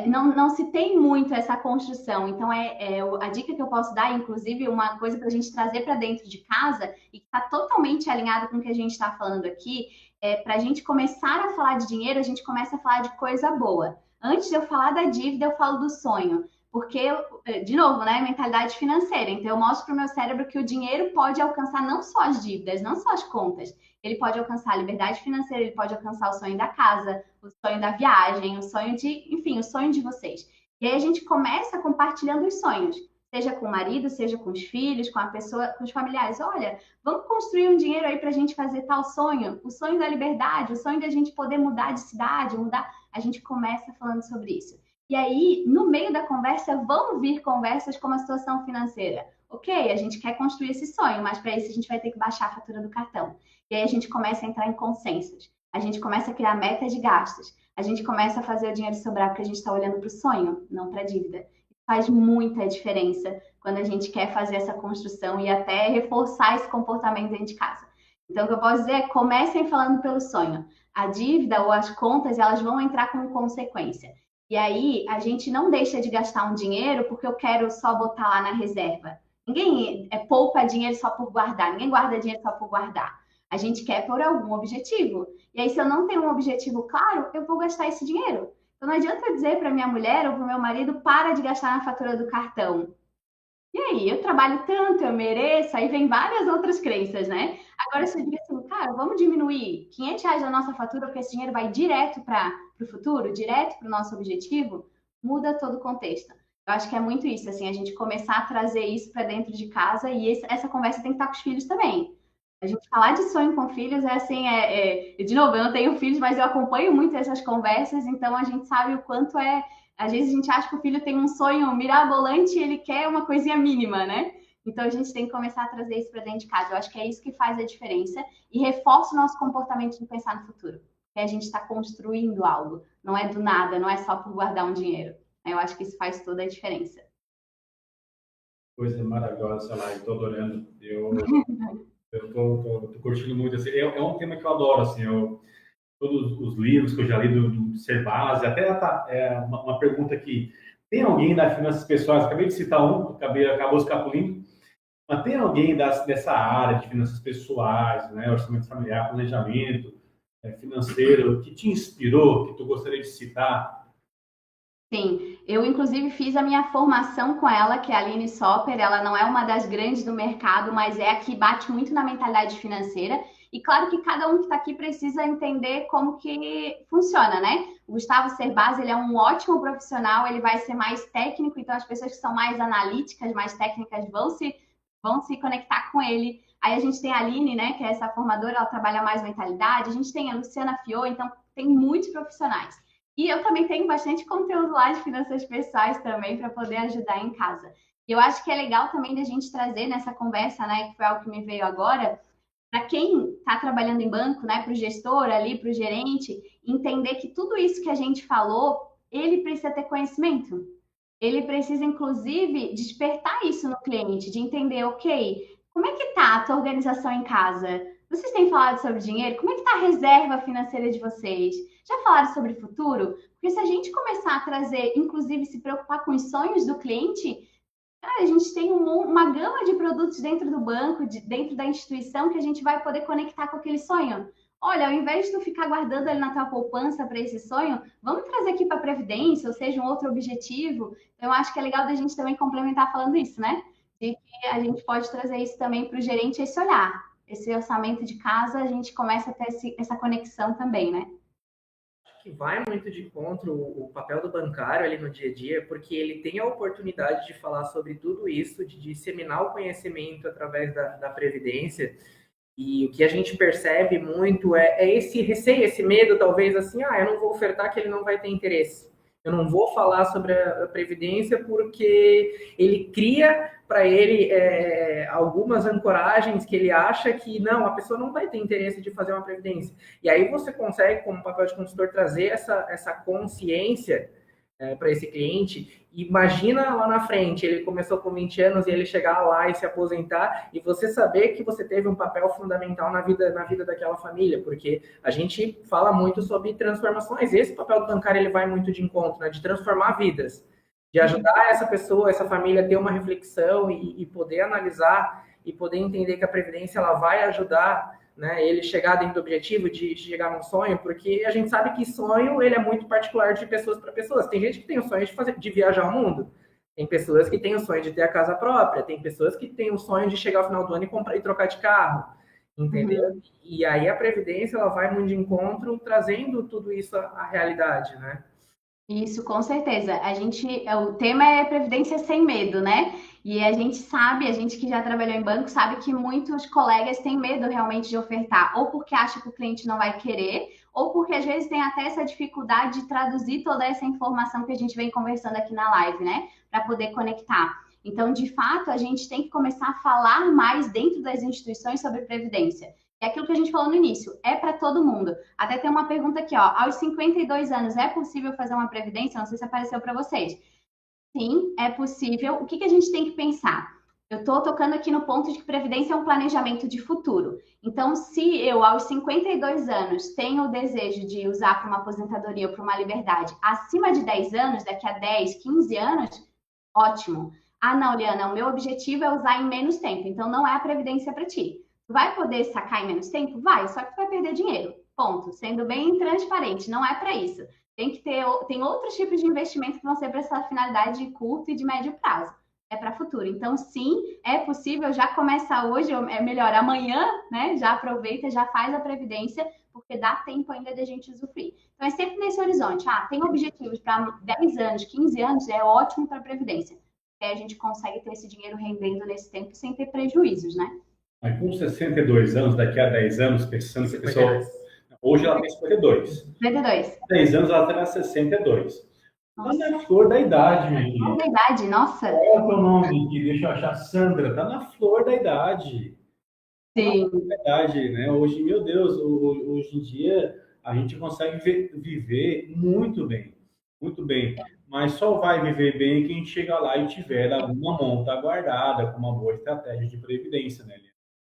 Não se tem muito essa construção. Então, a dica que eu posso dar, inclusive, uma coisa para a gente trazer para dentro de casa e que está totalmente alinhado com o que a gente está falando aqui, para a gente começar a falar de dinheiro, a gente começa a falar de coisa boa. Antes de eu falar da dívida, eu falo do sonho. Porque, de novo, né, mentalidade financeira. Então, eu mostro para o meu cérebro que o dinheiro pode alcançar não só as dívidas, não só as contas. Ele pode alcançar a liberdade financeira, ele pode alcançar o sonho da casa, o sonho da viagem, o sonho enfim, o sonho de vocês. E aí a gente começa compartilhando os sonhos, seja com o marido, seja com os filhos, com a pessoa, com os familiares. Olha, vamos construir um dinheiro aí para a gente fazer tal sonho, o sonho da liberdade, o sonho da gente poder mudar de cidade, mudar. A gente começa falando sobre isso. E aí, no meio da conversa, vão vir conversas como a situação financeira. Ok, a gente quer construir esse sonho, mas para isso a gente vai ter que baixar a fatura do cartão. E aí a gente começa a entrar em consensos. A gente começa a criar metas de gastos. A gente começa a fazer o dinheiro sobrar porque a gente está olhando para o sonho, não para a dívida. Faz muita diferença quando a gente quer fazer essa construção e até reforçar esse comportamento dentro de casa. Então, o que eu posso dizer é, comecem falando pelo sonho. A dívida ou as contas, elas vão entrar como consequência. E aí, a gente não deixa de gastar um dinheiro porque eu quero só botar lá na reserva. Ninguém poupa dinheiro só por guardar. Ninguém guarda dinheiro só por guardar. A gente quer por algum objetivo. E aí, se eu não tenho um objetivo claro, eu vou gastar esse dinheiro. Então, não adianta eu dizer para minha mulher ou para o meu marido, para de gastar na fatura do cartão. E aí, eu trabalho tanto, eu mereço, aí vem várias outras crenças, né? Agora, se eu digo assim, cara, vamos diminuir R$ 500 da nossa fatura, porque esse dinheiro vai direto para o futuro, direto para o nosso objetivo, muda todo o contexto. Eu acho que é muito isso, assim, a gente começar a trazer isso para dentro de casa e essa conversa tem que estar com os filhos também. A gente falar de sonho com filhos é assim, de novo, eu não tenho filhos, mas eu acompanho muito essas conversas, então a gente sabe o quanto às vezes a gente acha que o filho tem um sonho mirabolante e ele quer uma coisinha mínima, né? Então a gente tem que começar a trazer isso para dentro de casa. Eu acho que é isso que faz a diferença e reforça o nosso comportamento de pensar no futuro. Que a gente está construindo algo, não é do nada, não é só por guardar um dinheiro. Eu acho que isso faz toda a diferença. Coisa maravilhosa, essa live, estou adorando. Eu tô curtindo muito. Assim, é um tema que eu adoro. Assim, todos os livros que eu já li do Ser Base, até uma pergunta que tem alguém das finanças pessoais, acabei de citar acabou escapulindo, mas tem alguém dessa área de finanças pessoais, né, orçamento familiar, planejamento financeiro, que te inspirou, que tu gostaria de citar? Sim, eu inclusive fiz a minha formação com ela, que é a Aline Sopper. Ela não é uma das grandes do mercado, mas é a que bate muito na mentalidade financeira. E claro que cada um que está aqui precisa entender como que funciona, né? O Gustavo Cerbasi, ele é um ótimo profissional, ele vai ser mais técnico, então as pessoas que são mais analíticas, mais técnicas vão se conectar com ele. Aí a gente tem a Aline, né, que é essa formadora, ela trabalha mais mentalidade. A gente tem a Luciana Fiô, então tem muitos profissionais. E eu também tenho bastante conteúdo lá de finanças pessoais também para poder ajudar em casa. E eu acho que é legal também da gente trazer nessa conversa, né, que foi algo que me veio agora, para quem está trabalhando em banco, né, para o gestor ali, para o gerente, entender que tudo isso que a gente falou, ele precisa ter conhecimento. Ele precisa, inclusive, despertar isso no cliente, de entender, ok, como é que está a tua organização em casa? Vocês têm falado sobre dinheiro? Como é que está a reserva financeira de vocês? Já falaram sobre futuro? Porque se a gente começar a trazer, inclusive, se preocupar com os sonhos do cliente, cara, a gente tem uma gama de produtos dentro do banco, dentro da instituição, que a gente vai poder conectar com aquele sonho. Olha, ao invés de tu ficar guardando ali na tua poupança para esse sonho, vamos trazer aqui para a Previdência, ou seja, um outro objetivo. Então, eu acho que é legal da gente também complementar falando isso, né? De que a gente pode trazer isso também para o gerente, esse olhar. Esse orçamento de casa, a gente começa a ter essa conexão também, né? Que vai muito de encontro o papel do bancário ali no dia a dia, porque ele tem a oportunidade de falar sobre tudo isso, de disseminar o conhecimento através da Previdência. E o que a gente percebe muito é esse receio, esse medo, talvez assim, eu não vou ofertar que ele não vai ter interesse. Eu não vou falar sobre a Previdência porque ele cria para ele algumas ancoragens que ele acha que não, a pessoa não vai ter interesse de fazer uma Previdência. E aí você consegue, como papel de consultor, trazer essa consciência para esse cliente Imagina lá na frente, ele começou com 20 anos e ele chegar lá e se aposentar e você saber que você teve um papel fundamental na vida daquela família, porque a gente fala muito sobre transformações e esse papel do bancário ele vai muito de encontro, né, de transformar vidas, de ajudar essa pessoa, essa família a ter uma reflexão e poder analisar e poder entender que a Previdência ela vai ajudar, né, ele chegar dentro do objetivo de chegar num sonho, porque a gente sabe que sonho ele é muito particular de pessoas para pessoas. Tem gente que tem o sonho de viajar ao mundo, tem pessoas que têm o sonho de ter a casa própria, tem pessoas que têm o sonho de chegar ao final do ano e comprar e trocar de carro, entendeu? E aí a Previdência ela vai muito de encontro, trazendo tudo isso à realidade, né? Isso, com certeza. O tema é previdência sem medo, né? E a gente sabe, a gente que já trabalhou em banco, sabe que muitos colegas têm medo realmente de ofertar, ou porque acha que o cliente não vai querer, ou porque às vezes tem até essa dificuldade de traduzir toda essa informação que a gente vem conversando aqui na live, né? Para poder conectar. Então, de fato, a gente tem que começar a falar mais dentro das instituições sobre previdência. É aquilo que a gente falou no início, é para todo mundo. Até tem uma pergunta aqui, ó. Aos 52 anos, é possível fazer uma previdência? Não sei se apareceu para vocês. Sim, é possível. O que a gente tem que pensar? Eu estou tocando aqui no ponto de que previdência é um planejamento de futuro. Então, se eu, aos 52 anos, tenho o desejo de usar para uma aposentadoria ou para uma liberdade acima de 10 anos, daqui a 10, 15 anos, ótimo. Ah, não, Liana, o meu objetivo é usar em menos tempo, então não é a previdência para ti. Vai poder sacar em menos tempo? Vai, só que tu vai perder dinheiro. Ponto. Sendo bem transparente, não é para isso. Tem outros tipos de investimento que vão ser para essa finalidade de curto e de médio prazo. É para futuro. Então, sim, é possível, já começa hoje, é melhor amanhã, né? Já aproveita, já faz a previdência, porque dá tempo ainda de a gente usufruir. Então, é sempre nesse horizonte. Ah, tem objetivos para 10 anos, 15 anos, é ótimo para a previdência. Porque a gente consegue ter esse dinheiro rendendo nesse tempo sem ter prejuízos, né? Mas com 62 anos, daqui a 10 anos, pensando que a pessoa... Hoje ela tem 52. 52. 10 anos ela terá 62. Tá na flor da idade, minha querida. Flor da idade, nossa. Qual é o teu nome aqui? Deixa eu achar. Sandra, tá na flor da idade. Sim. É verdade, né? Hoje, meu Deus, hoje em dia a gente consegue viver muito bem. Muito bem. Mas só vai viver bem quem chega lá e tiver alguma monta guardada com uma boa estratégia de previdência, né, Liana?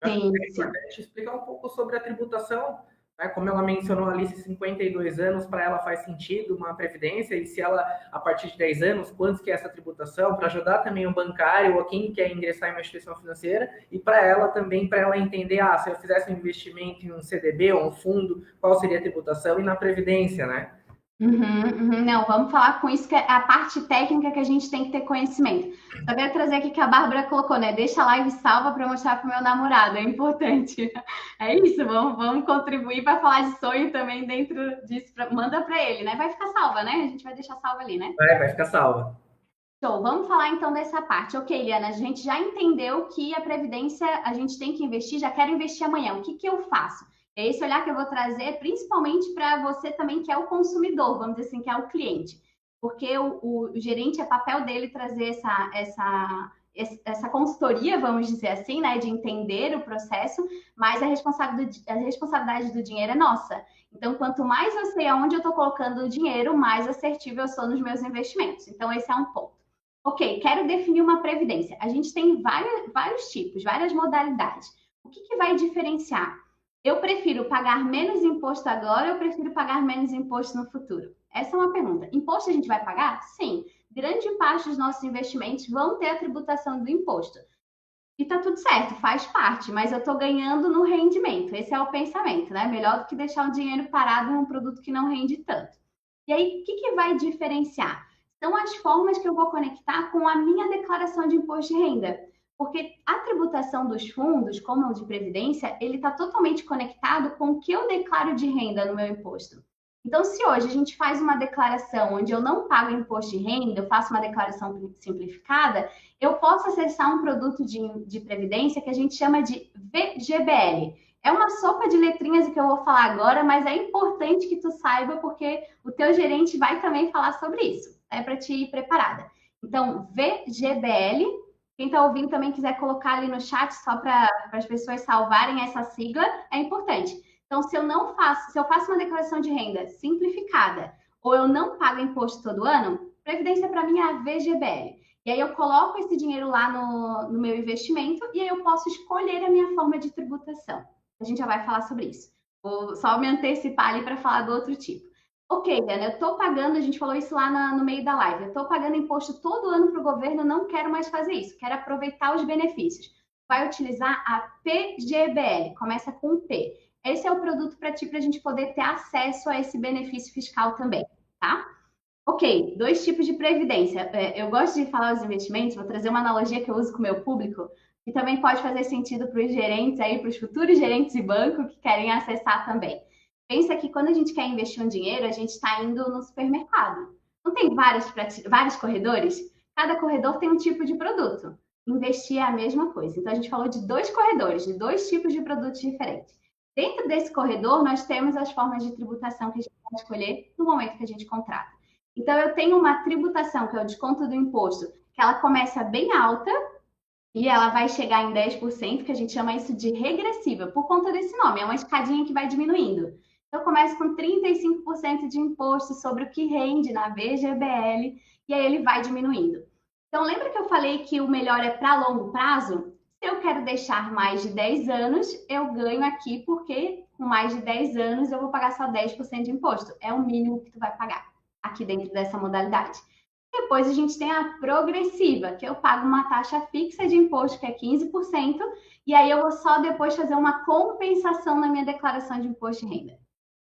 Sim, é importante explicar um pouco sobre a tributação, né? Como ela mencionou ali, se 52 anos para ela faz sentido uma previdência, e se ela, a partir de 10 anos, quanto que é essa tributação, para ajudar também o bancário ou quem quer ingressar em uma instituição financeira, e para ela também, para ela entender, se eu fizesse um investimento em um CDB ou um fundo, qual seria a tributação, e na previdência, né? Não, vamos falar com isso, que é a parte técnica que a gente tem que ter conhecimento. Só quero trazer aqui que a Bárbara colocou, né? Deixa a live salva para mostrar para o meu namorado, é importante. É isso, vamos contribuir para falar de sonho também dentro disso. Manda para ele, né? Vai ficar salva, né? A gente vai deixar salva ali, né? Vai ficar salva. Show, vamos falar então dessa parte. Ok, Liana, a gente já entendeu que a Previdência a gente tem que investir, já quero investir amanhã. O que eu faço? É esse olhar que eu vou trazer, principalmente para você também que é o consumidor, vamos dizer assim, que é o cliente. Porque o gerente, é papel dele trazer essa consultoria, vamos dizer assim, né, de entender o processo, mas a responsabilidade do dinheiro é nossa. Então, quanto mais eu sei aonde eu estou colocando o dinheiro, mais assertivo eu sou nos meus investimentos. Então, esse é um ponto. Ok, quero definir uma previdência. A gente tem vários tipos, várias modalidades. O que vai diferenciar? Eu prefiro pagar menos imposto agora ou eu prefiro pagar menos imposto no futuro? Essa é uma pergunta. Imposto a gente vai pagar? Sim. Grande parte dos nossos investimentos vão ter a tributação do imposto. E tá tudo certo, faz parte, mas eu estou ganhando no rendimento. Esse é o pensamento, né? Melhor do que deixar o dinheiro parado em um produto que não rende tanto. E aí, o que vai diferenciar? São as formas que eu vou conectar com a minha declaração de imposto de renda. Porque a tributação dos fundos, como o de previdência, ele está totalmente conectado com o que eu declaro de renda no meu imposto. Então, se hoje a gente faz uma declaração onde eu não pago imposto de renda, eu faço uma declaração simplificada, eu posso acessar um produto de previdência que a gente chama de VGBL. É uma sopa de letrinhas que eu vou falar agora, mas é importante que tu saiba, porque o teu gerente vai também falar sobre isso. É para te ir preparada. Então, VGBL, quem está ouvindo também quiser colocar ali no chat, só para as pessoas salvarem essa sigla, é importante. Então, se eu faço uma declaração de renda simplificada, ou eu não pago imposto todo ano, Previdência para mim é a VGBL. E aí eu coloco esse dinheiro lá no meu investimento e aí eu posso escolher a minha forma de tributação. A gente já vai falar sobre isso. Vou só me antecipar ali para falar do outro tipo. Ok, Ana, eu estou pagando, a gente falou isso lá no meio da live, eu estou pagando imposto todo ano para o governo, não quero mais fazer isso, quero aproveitar os benefícios. Vai utilizar a PGBL, começa com P. Esse é o produto para ti, para a gente poder ter acesso a esse benefício fiscal também, tá? Ok, dois tipos de previdência. Eu gosto de falar os investimentos, vou trazer uma analogia que eu uso com o meu público, que também pode fazer sentido para os gerentes aí, para os futuros gerentes de banco que querem acessar também. Pensa que quando a gente quer investir um dinheiro, a gente está indo no supermercado. Não tem vários corredores? Cada corredor tem um tipo de produto. Investir é a mesma coisa. Então, a gente falou de dois corredores, de dois tipos de produtos diferentes. Dentro desse corredor, nós temos as formas de tributação que a gente pode escolher no momento que a gente contrata. Então, eu tenho uma tributação, que é o desconto do imposto, que ela começa bem alta e ela vai chegar em 10%, que a gente chama isso de regressiva, por conta desse nome, é uma escadinha que vai diminuindo. Então, eu começo com 35% de imposto sobre o que rende na VGBL, e aí ele vai diminuindo. Então, lembra que eu falei que o melhor é para longo prazo? Se eu quero deixar mais de 10 anos, eu ganho aqui, porque com mais de 10 anos eu vou pagar só 10% de imposto. É o mínimo que tu vai pagar aqui dentro dessa modalidade. Depois a gente tem a progressiva, que eu pago uma taxa fixa de imposto, que é 15%, e aí eu vou só depois fazer uma compensação na minha declaração de imposto de renda.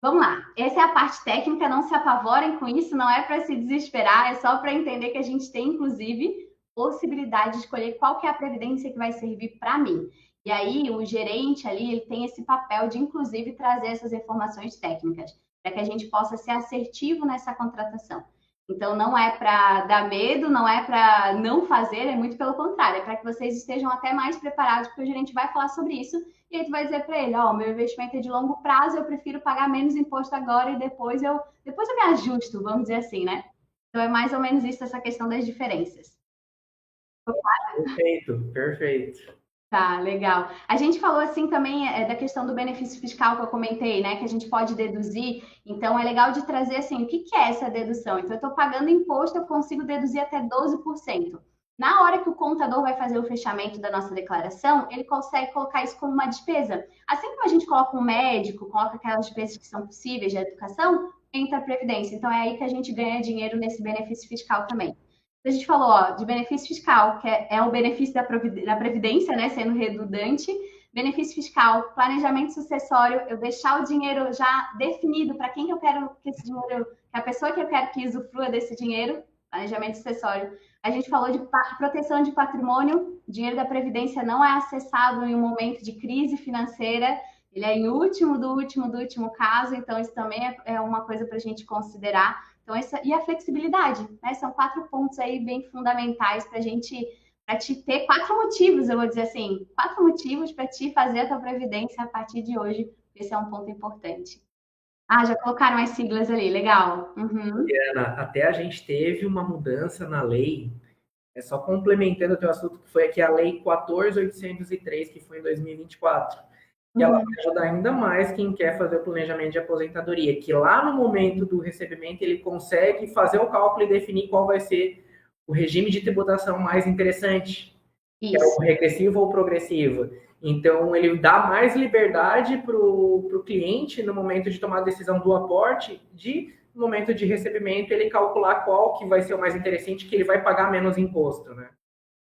Vamos lá, essa é a parte técnica, não se apavorem com isso, não é para se desesperar, é só para entender que a gente tem, inclusive, possibilidade de escolher qual que é a previdência que vai servir para mim. E aí, o gerente ali, ele tem esse papel de, inclusive, trazer essas informações técnicas, para que a gente possa ser assertivo nessa contratação. Então, não é para dar medo, não é para não fazer, é muito pelo contrário, é para que vocês estejam até mais preparados, porque o gerente vai falar sobre isso, e aí tu vai dizer para ele, ó, meu investimento é de longo prazo, eu prefiro pagar menos imposto agora e depois eu me ajusto, vamos dizer assim, né? Então, é mais ou menos isso, essa questão das diferenças. Perfeito, perfeito. Tá, legal. A gente falou assim também da questão do benefício fiscal que eu comentei, né? Que a gente pode deduzir. Então é legal de trazer assim, o que é essa dedução? Então eu estou pagando imposto, eu consigo deduzir até 12%. Na hora que o contador vai fazer o fechamento da nossa declaração, ele consegue colocar isso como uma despesa. Assim como a gente coloca um médico, coloca aquelas despesas que são possíveis de educação, entra a previdência. Então é aí que a gente ganha dinheiro nesse benefício fiscal também. A gente falou, ó, de benefício fiscal, que é o benefício da Previdência, né, sendo redundante. Benefício fiscal, planejamento sucessório, eu deixar o dinheiro já definido para quem que eu quero que esse dinheiro, que a pessoa que eu quero que usufrua desse dinheiro, planejamento sucessório. A gente falou de proteção de patrimônio, o dinheiro da Previdência não é acessado em um momento de crise financeira, ele é em último do último caso, então isso também é uma coisa para a gente considerar. Então, e a flexibilidade, né? São 4 pontos aí bem fundamentais para te ter 4 motivos, eu vou dizer assim, 4 motivos para te fazer a tua previdência a partir de hoje. Esse é um ponto importante. Ah, já colocaram as siglas ali, legal. Uhum. Ana, até a gente teve uma mudança na lei, só complementando o teu assunto, que foi aqui a Lei 14.803, que foi em 2024. Que ela vai ajudar ainda mais quem quer fazer o planejamento de aposentadoria, que lá no momento do recebimento ele consegue fazer o cálculo e definir qual vai ser o regime de tributação mais interessante, que é o regressivo ou progressivo. Então, ele dá mais liberdade para o cliente no momento de tomar a decisão do aporte, no momento de recebimento, ele calcular qual que vai ser o mais interessante, que ele vai pagar menos imposto, né?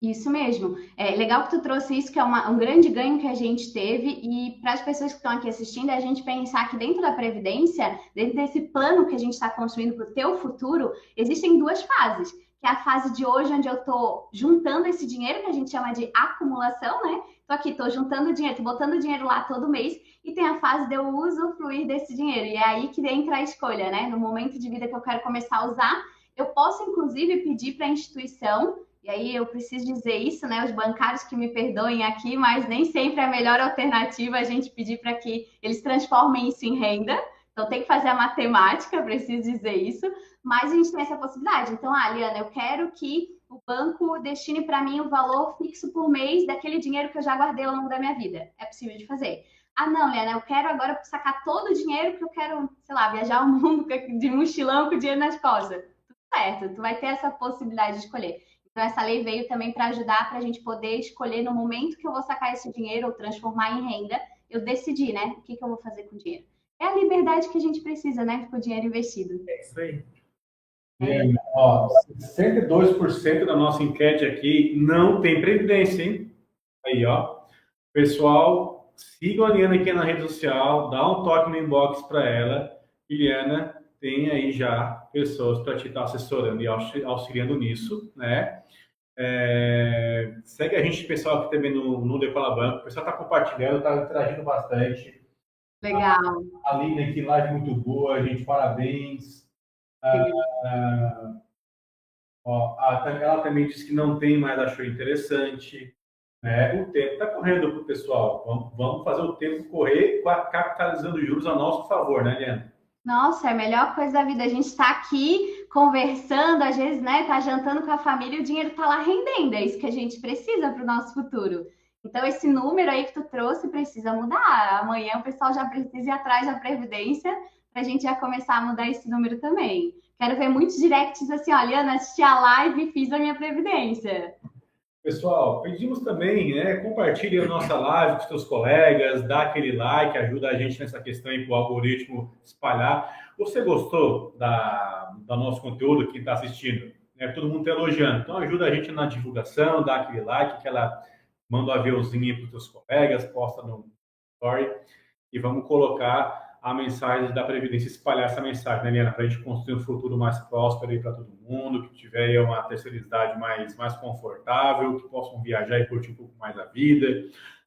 Isso mesmo. É legal que tu trouxe isso, que é um grande ganho que a gente teve, e para as pessoas que estão aqui assistindo, é a gente pensar que dentro da Previdência, dentro desse plano que a gente está construindo para o teu futuro, existem 2 fases, que é a fase de hoje, onde eu estou juntando esse dinheiro, que a gente chama de acumulação, né? Estou aqui, estou juntando dinheiro, estou botando dinheiro lá todo mês, e tem a fase de eu usufruir desse dinheiro, e é aí que entra a escolha, né? No momento de vida que eu quero começar a usar, eu posso, inclusive, pedir para a instituição. E aí eu preciso dizer isso, né? Os bancários que me perdoem aqui, mas nem sempre é a melhor alternativa a gente pedir para que eles transformem isso em renda. Então tem que fazer a matemática, preciso dizer isso. Mas a gente tem essa possibilidade. Então, Liana, eu quero que o banco destine para mim o valor fixo por mês daquele dinheiro que eu já guardei ao longo da minha vida. É possível de fazer. Ah, não, Liana, eu quero agora sacar todo o dinheiro que eu quero, sei lá, viajar o mundo de mochilão com o dinheiro nas costas. certo, tu vai ter essa possibilidade de escolher. Então, essa lei veio também para ajudar para a gente poder escolher no momento que eu vou sacar esse dinheiro ou transformar em renda, eu decidir, né? O que eu vou fazer com o dinheiro. É a liberdade que a gente precisa, né? Com o dinheiro investido. É isso aí. Ó, 62% da nossa enquete aqui não tem previdência, hein? Aí, ó. Pessoal, sigam a Liana aqui na rede social, dá um toque no inbox para ela. Liana, tem aí já pessoas para te estar assessorando e auxiliando nisso, né? Segue a gente, pessoal, aqui também no Decola Banco. O pessoal está compartilhando, está interagindo bastante. Legal. A Lina aqui, live muito boa, gente, parabéns. Ó, ela também disse que não tem mais, achou interessante. Né? O tempo está correndo para o pessoal. Vamos fazer o tempo correr, capitalizando juros a nosso favor, né, Liana? Nossa, é a melhor coisa da vida. A gente está aqui conversando, às vezes, né? Tá jantando com a família e o dinheiro tá lá rendendo. É isso que a gente precisa para o nosso futuro. Então, esse número aí que tu trouxe precisa mudar. Amanhã o pessoal já precisa ir atrás da Previdência para a gente já começar a mudar esse número também. Quero ver muitos directs assim, olha, Ana, assisti a live e fiz a minha Previdência. Pessoal, pedimos também, né, compartilhe a nossa live com seus colegas, dá aquele like, ajuda a gente nessa questão para o algoritmo espalhar. Você gostou do nosso conteúdo, que está assistindo? Né, todo mundo está elogiando. Então ajuda a gente na divulgação, dá aquele like, que ela manda um aviãozinho para os seus colegas, posta no story e vamos colocar a mensagem da Previdência, espalhar essa mensagem, né, Liana? Para a gente construir um futuro mais próspero aí para todo mundo, que tiver aí uma terceira idade mais confortável, que possam viajar e curtir um pouco mais a vida.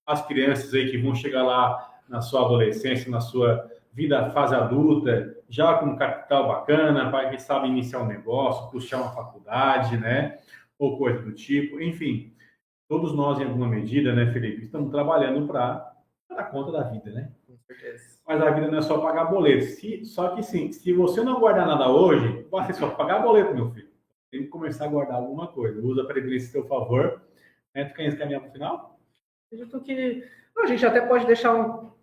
As crianças aí que vão chegar lá na sua adolescência, na sua vida, fase adulta, já com um capital bacana, para quem sabe iniciar um negócio, puxar uma faculdade, né? Ou coisa do tipo. Enfim, todos nós, em alguma medida, né, Felipe, estamos trabalhando para dar conta da vida, né? Com certeza. Mas a vida não é só pagar boleto. Só que sim, se você não guardar nada hoje, vai ser só pagar boleto, meu filho. Tem que começar a guardar alguma coisa. Usa a Previdência a seu favor. Tu quer encaminhar para o final? Acredito que a gente até pode deixar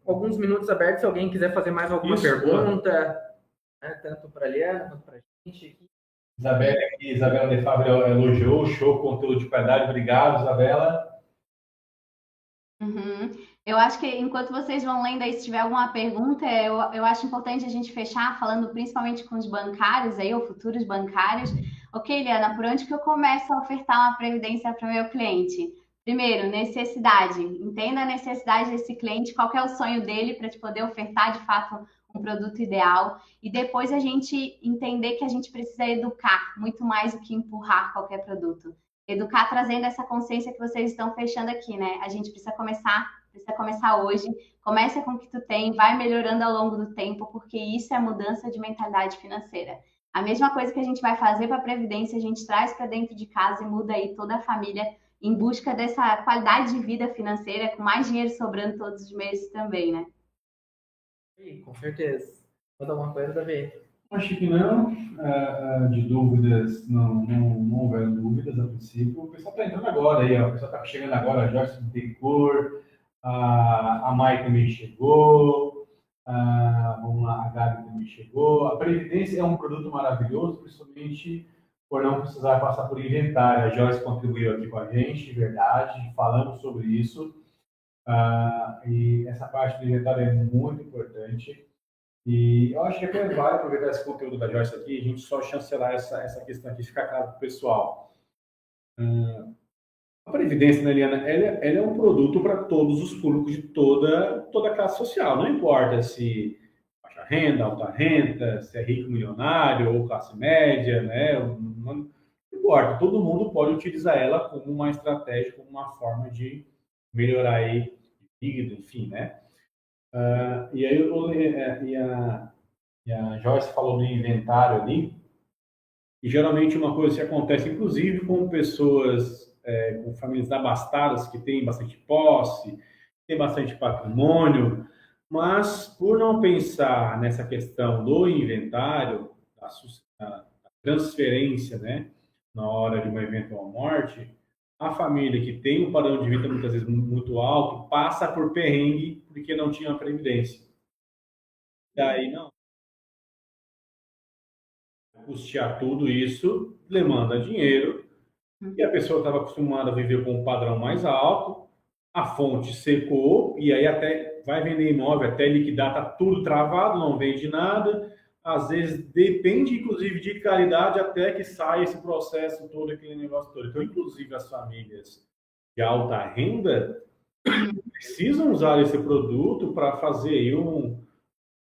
alguns minutos abertos se alguém quiser fazer mais alguma pergunta, né, tanto para a Liana quanto para a gente. Isabela De Fábio elogiou, show, conteúdo de qualidade. Obrigado, Isabela. Uhum. Eu acho que enquanto vocês vão lendo aí, se tiver alguma pergunta, eu acho importante a gente fechar falando principalmente com os bancários aí, ou futuros bancários. Ok, Liana, por onde que eu começo a ofertar uma previdência para o meu cliente? Primeiro, necessidade. Entenda a necessidade desse cliente, qual que é o sonho dele para te poder ofertar de fato um produto ideal. E depois a gente entender que a gente precisa educar muito mais do que empurrar qualquer produto. Educar trazendo essa consciência que vocês estão fechando aqui, né? A gente precisa começar hoje. Começa com o que tu tem, vai melhorando ao longo do tempo, porque isso é mudança de mentalidade financeira. A mesma coisa que a gente vai fazer para a Previdência, a gente traz para dentro de casa e muda aí toda a família em busca dessa qualidade de vida financeira, com mais dinheiro sobrando todos os meses também, né? Sim, com certeza. Manda alguma coisa, Davi? Acho que não. De dúvidas, não houver dúvidas a princípio. O pessoal está entrando agora aí, ó. O pessoal está chegando agora, a Joyce Decor, a Mai também chegou, vamos lá, a Gabi também chegou. A Previdência é um produto maravilhoso, principalmente por não precisar passar por inventário. A Joyce contribuiu aqui com a gente, verdade, falamos sobre isso. E essa parte do inventário é muito importante. E eu acho que até vale aproveitar esse conteúdo da Joyce aqui, a gente só chancelar essa questão aqui, ficar claro para o pessoal. A Previdência, né, Eliana, ela é um produto para todos os públicos de toda a classe social. Não importa se baixa renda, alta renda, se é rico, milionário ou classe média, né? Não importa. Todo mundo pode utilizar ela como uma estratégia, como uma forma de melhorar aí vida, enfim, né? E aí a Joyce falou do inventário ali, e geralmente uma coisa que acontece, inclusive com pessoas, com famílias abastadas, que têm bastante posse, têm bastante patrimônio, mas por não pensar nessa questão do inventário, da transferência, né, na hora de uma eventual morte, a família que tem um padrão de vida muitas vezes muito alto passa por perrengue porque não tinha previdência. Daí não. custear tudo isso demanda dinheiro, e a pessoa estava acostumada a viver com um padrão mais alto, a fonte secou, e aí até vai vender imóvel, até liquidar, tá tudo travado, não vende nada. Às vezes depende, inclusive, de caridade até que saia esse processo todo, aquele negócio todo. Então, inclusive, as famílias de alta renda precisam usar esse produto para fazer aí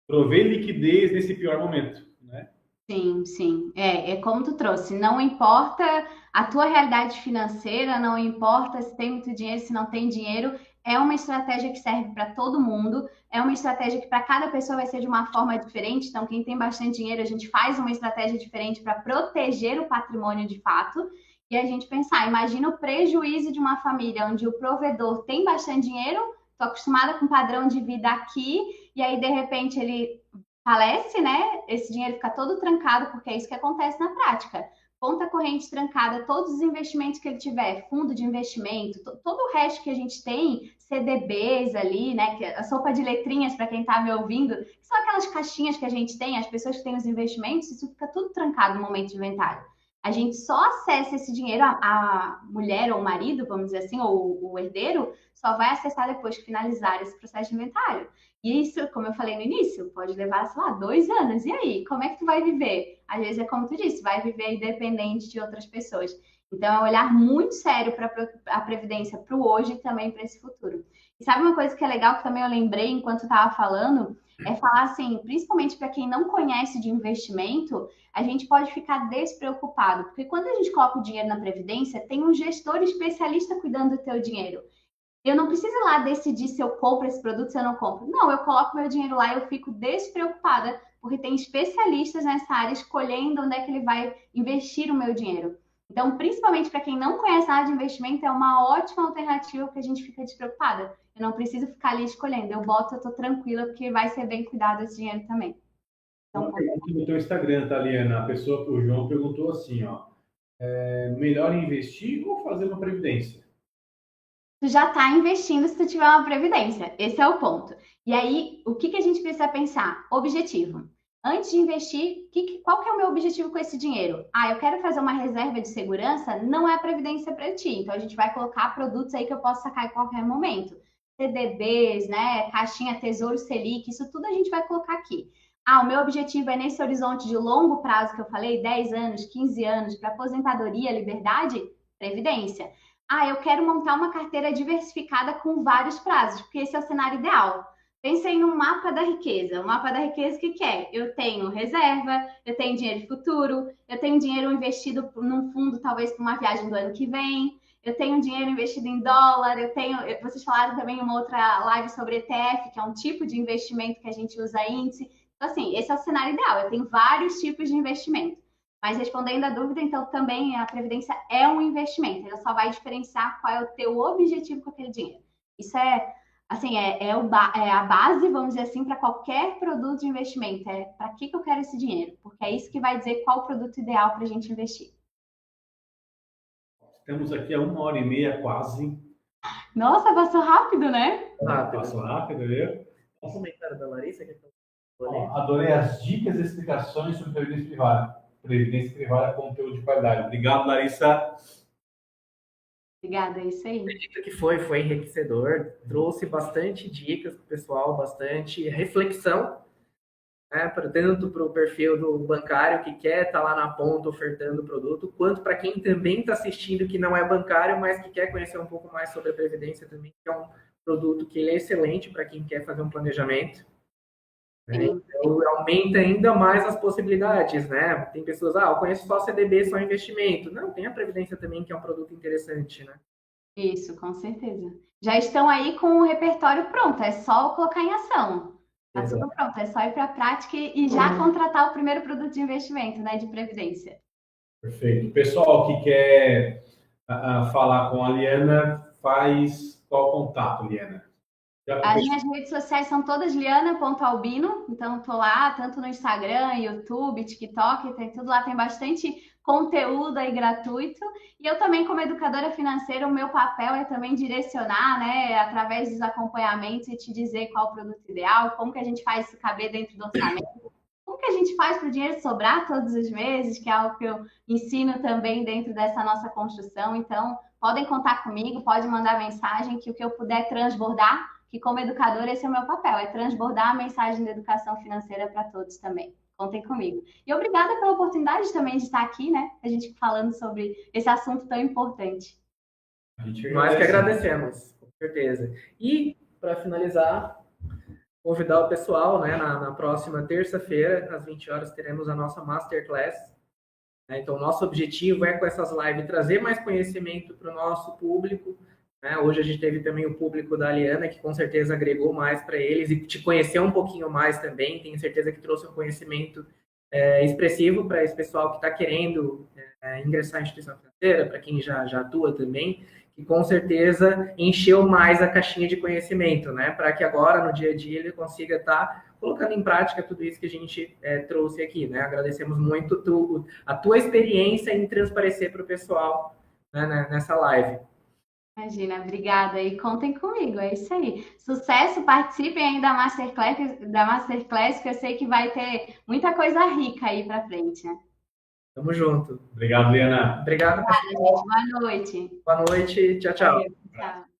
prover liquidez nesse pior momento, né? Sim, sim. É como tu trouxe, não importa a tua realidade financeira, não importa se tem muito dinheiro, se não tem dinheiro, é uma estratégia que serve para todo mundo, é uma estratégia que para cada pessoa vai ser de uma forma diferente. Então, quem tem bastante dinheiro, a gente faz uma estratégia diferente para proteger o patrimônio de fato. E a gente pensar, imagina o prejuízo de uma família onde o provedor tem bastante dinheiro, estou acostumada com o padrão de vida aqui, e aí de repente ele falece, né? Esse dinheiro fica todo trancado, porque é isso que acontece na prática. Conta corrente trancada, todos os investimentos que ele tiver, fundo de investimento, todo o resto que a gente tem, CDBs ali, né? Que a sopa de letrinhas, para quem está me ouvindo, que são aquelas caixinhas que a gente tem, as pessoas que têm os investimentos, isso fica tudo trancado no momento de inventário. A gente só acessa esse dinheiro, a mulher ou o marido, vamos dizer assim, ou o herdeiro, só vai acessar depois que finalizar esse processo de inventário. E isso, como eu falei no início, pode levar, sei lá, 2 anos. E aí, como é que tu vai viver? Às vezes é como tu disse, vai viver independente de outras pessoas. Então, é olhar muito sério para a Previdência, para o hoje e também para esse futuro. E sabe uma coisa que é legal, que também eu lembrei enquanto estava falando? É falar assim, principalmente para quem não conhece de investimento, a gente pode ficar despreocupado. Porque quando a gente coloca o dinheiro na Previdência, tem um gestor especialista cuidando do teu dinheiro. Eu não preciso ir lá decidir se eu compro esse produto, se eu não compro. Não, eu coloco meu dinheiro lá e eu fico despreocupada, porque tem especialistas nessa área escolhendo onde é que ele vai investir o meu dinheiro. Então, principalmente para quem não conhece a área de investimento, é uma ótima alternativa, porque a gente fica despreocupada. Eu não preciso ficar ali escolhendo. Eu boto, eu tô tranquila, porque vai ser bem cuidado esse dinheiro também. Então, Uma pergunta no teu Instagram, tá, Liana? O João perguntou assim, ó, melhor investir ou fazer uma previdência? tu já está investindo se tu tiver uma previdência. Esse é o ponto. E aí, o que a gente precisa pensar? Objetivo. Antes de investir, qual que é o meu objetivo com esse dinheiro? Eu quero fazer uma reserva de segurança, não é a previdência para ti. Então, a gente vai colocar produtos aí que eu posso sacar em qualquer momento. CDBs, né? Caixinha Tesouro Selic, isso tudo a gente vai colocar aqui. O meu objetivo é nesse horizonte de longo prazo que eu falei, 10 anos, 15 anos, para aposentadoria, liberdade, previdência. Eu quero montar uma carteira diversificada com vários prazos, porque esse é o cenário ideal. Pensei no mapa da riqueza. O mapa da riqueza, o que é? Eu tenho reserva, eu tenho dinheiro futuro, eu tenho dinheiro investido num fundo, talvez para uma viagem do ano que vem, eu tenho dinheiro investido em dólar, vocês falaram também em uma outra live sobre ETF, que é um tipo de investimento que a gente usa índice. Então, assim, esse é o cenário ideal. Eu tenho vários tipos de investimento. Mas respondendo a dúvida, então também a Previdência é um investimento. Ela só vai diferenciar qual é o teu objetivo com aquele dinheiro. Isso é, assim, é a base, vamos dizer assim, para qualquer produto de investimento. É para que eu quero esse dinheiro? Porque é isso que vai dizer qual o produto ideal para a gente investir. Estamos aqui a 1h30 quase. Nossa, passou rápido, né? Passou rápido, viu? O comentário da Larissa, que adorei as dicas e explicações sobre previdência privada. Previdência privada, conteúdo de qualidade. Obrigado, Larissa. Obrigada, é isso aí. Acredito que foi enriquecedor, trouxe bastante dicas para o pessoal, bastante reflexão, né, tanto para o perfil do bancário que quer estar lá na ponta ofertando o produto, quanto para quem também está assistindo que não é bancário, mas que quer conhecer um pouco mais sobre a Previdência também, que é um produto que ele é excelente para quem quer fazer um planejamento. Então, aumenta ainda mais as possibilidades, né? Tem pessoas, eu conheço só CDB, só investimento. Não, tem a Previdência também, que é um produto interessante, né? Isso, com certeza. Já estão aí com o repertório pronto, é só colocar em ação. Tá tudo pronto, é só ir para a prática e já contratar o primeiro produto de investimento, né, de Previdência. Perfeito. Pessoal que quer falar com a Liana, faz qual contato, Liana? As minhas redes sociais são todas liana.albino, então estou lá tanto no Instagram, YouTube, TikTok, tem tudo lá, tem bastante conteúdo aí gratuito. E eu também, como educadora financeira, o meu papel é também direcionar, né, através dos acompanhamentos e te dizer qual o produto ideal, como que a gente faz isso caber dentro do orçamento, como que a gente faz para o dinheiro sobrar todos os meses, que é algo que eu ensino também dentro dessa nossa construção. Então, podem contar comigo, pode mandar mensagem, que o que eu puder transbordar, que como educadora esse é o meu papel, é transbordar a mensagem da educação financeira para todos também. Contem comigo. E obrigada pela oportunidade também de estar aqui, né? A gente falando sobre esse assunto tão importante. Nós que agradecemos, com certeza. E, para finalizar, convidar o pessoal, né, na próxima terça-feira, às 20 horas, teremos a nossa Masterclass. Então, nosso objetivo é, com essas lives, trazer mais conhecimento para o nosso público. Né? Hoje a gente teve também o público da Aliana, que com certeza agregou mais para eles e te conhecer um pouquinho mais também. Tenho certeza que trouxe um conhecimento expressivo para esse pessoal que está querendo ingressar em instituição financeira, para quem já atua também, que com certeza encheu mais a caixinha de conhecimento, né? Para que agora, no dia a dia, ele consiga estar colocando em prática tudo isso que a gente trouxe aqui, né? Agradecemos muito a tua experiência em transparecer para o pessoal, né, nessa live. Imagina, obrigada. E contem comigo, é isso aí. Sucesso, participem aí da Masterclass, que eu sei que vai ter muita coisa rica aí para frente, né? Tamo junto. Obrigado, Liana. Obrigado, gente. Boa noite. Boa noite. Tchau, tchau. Tchau.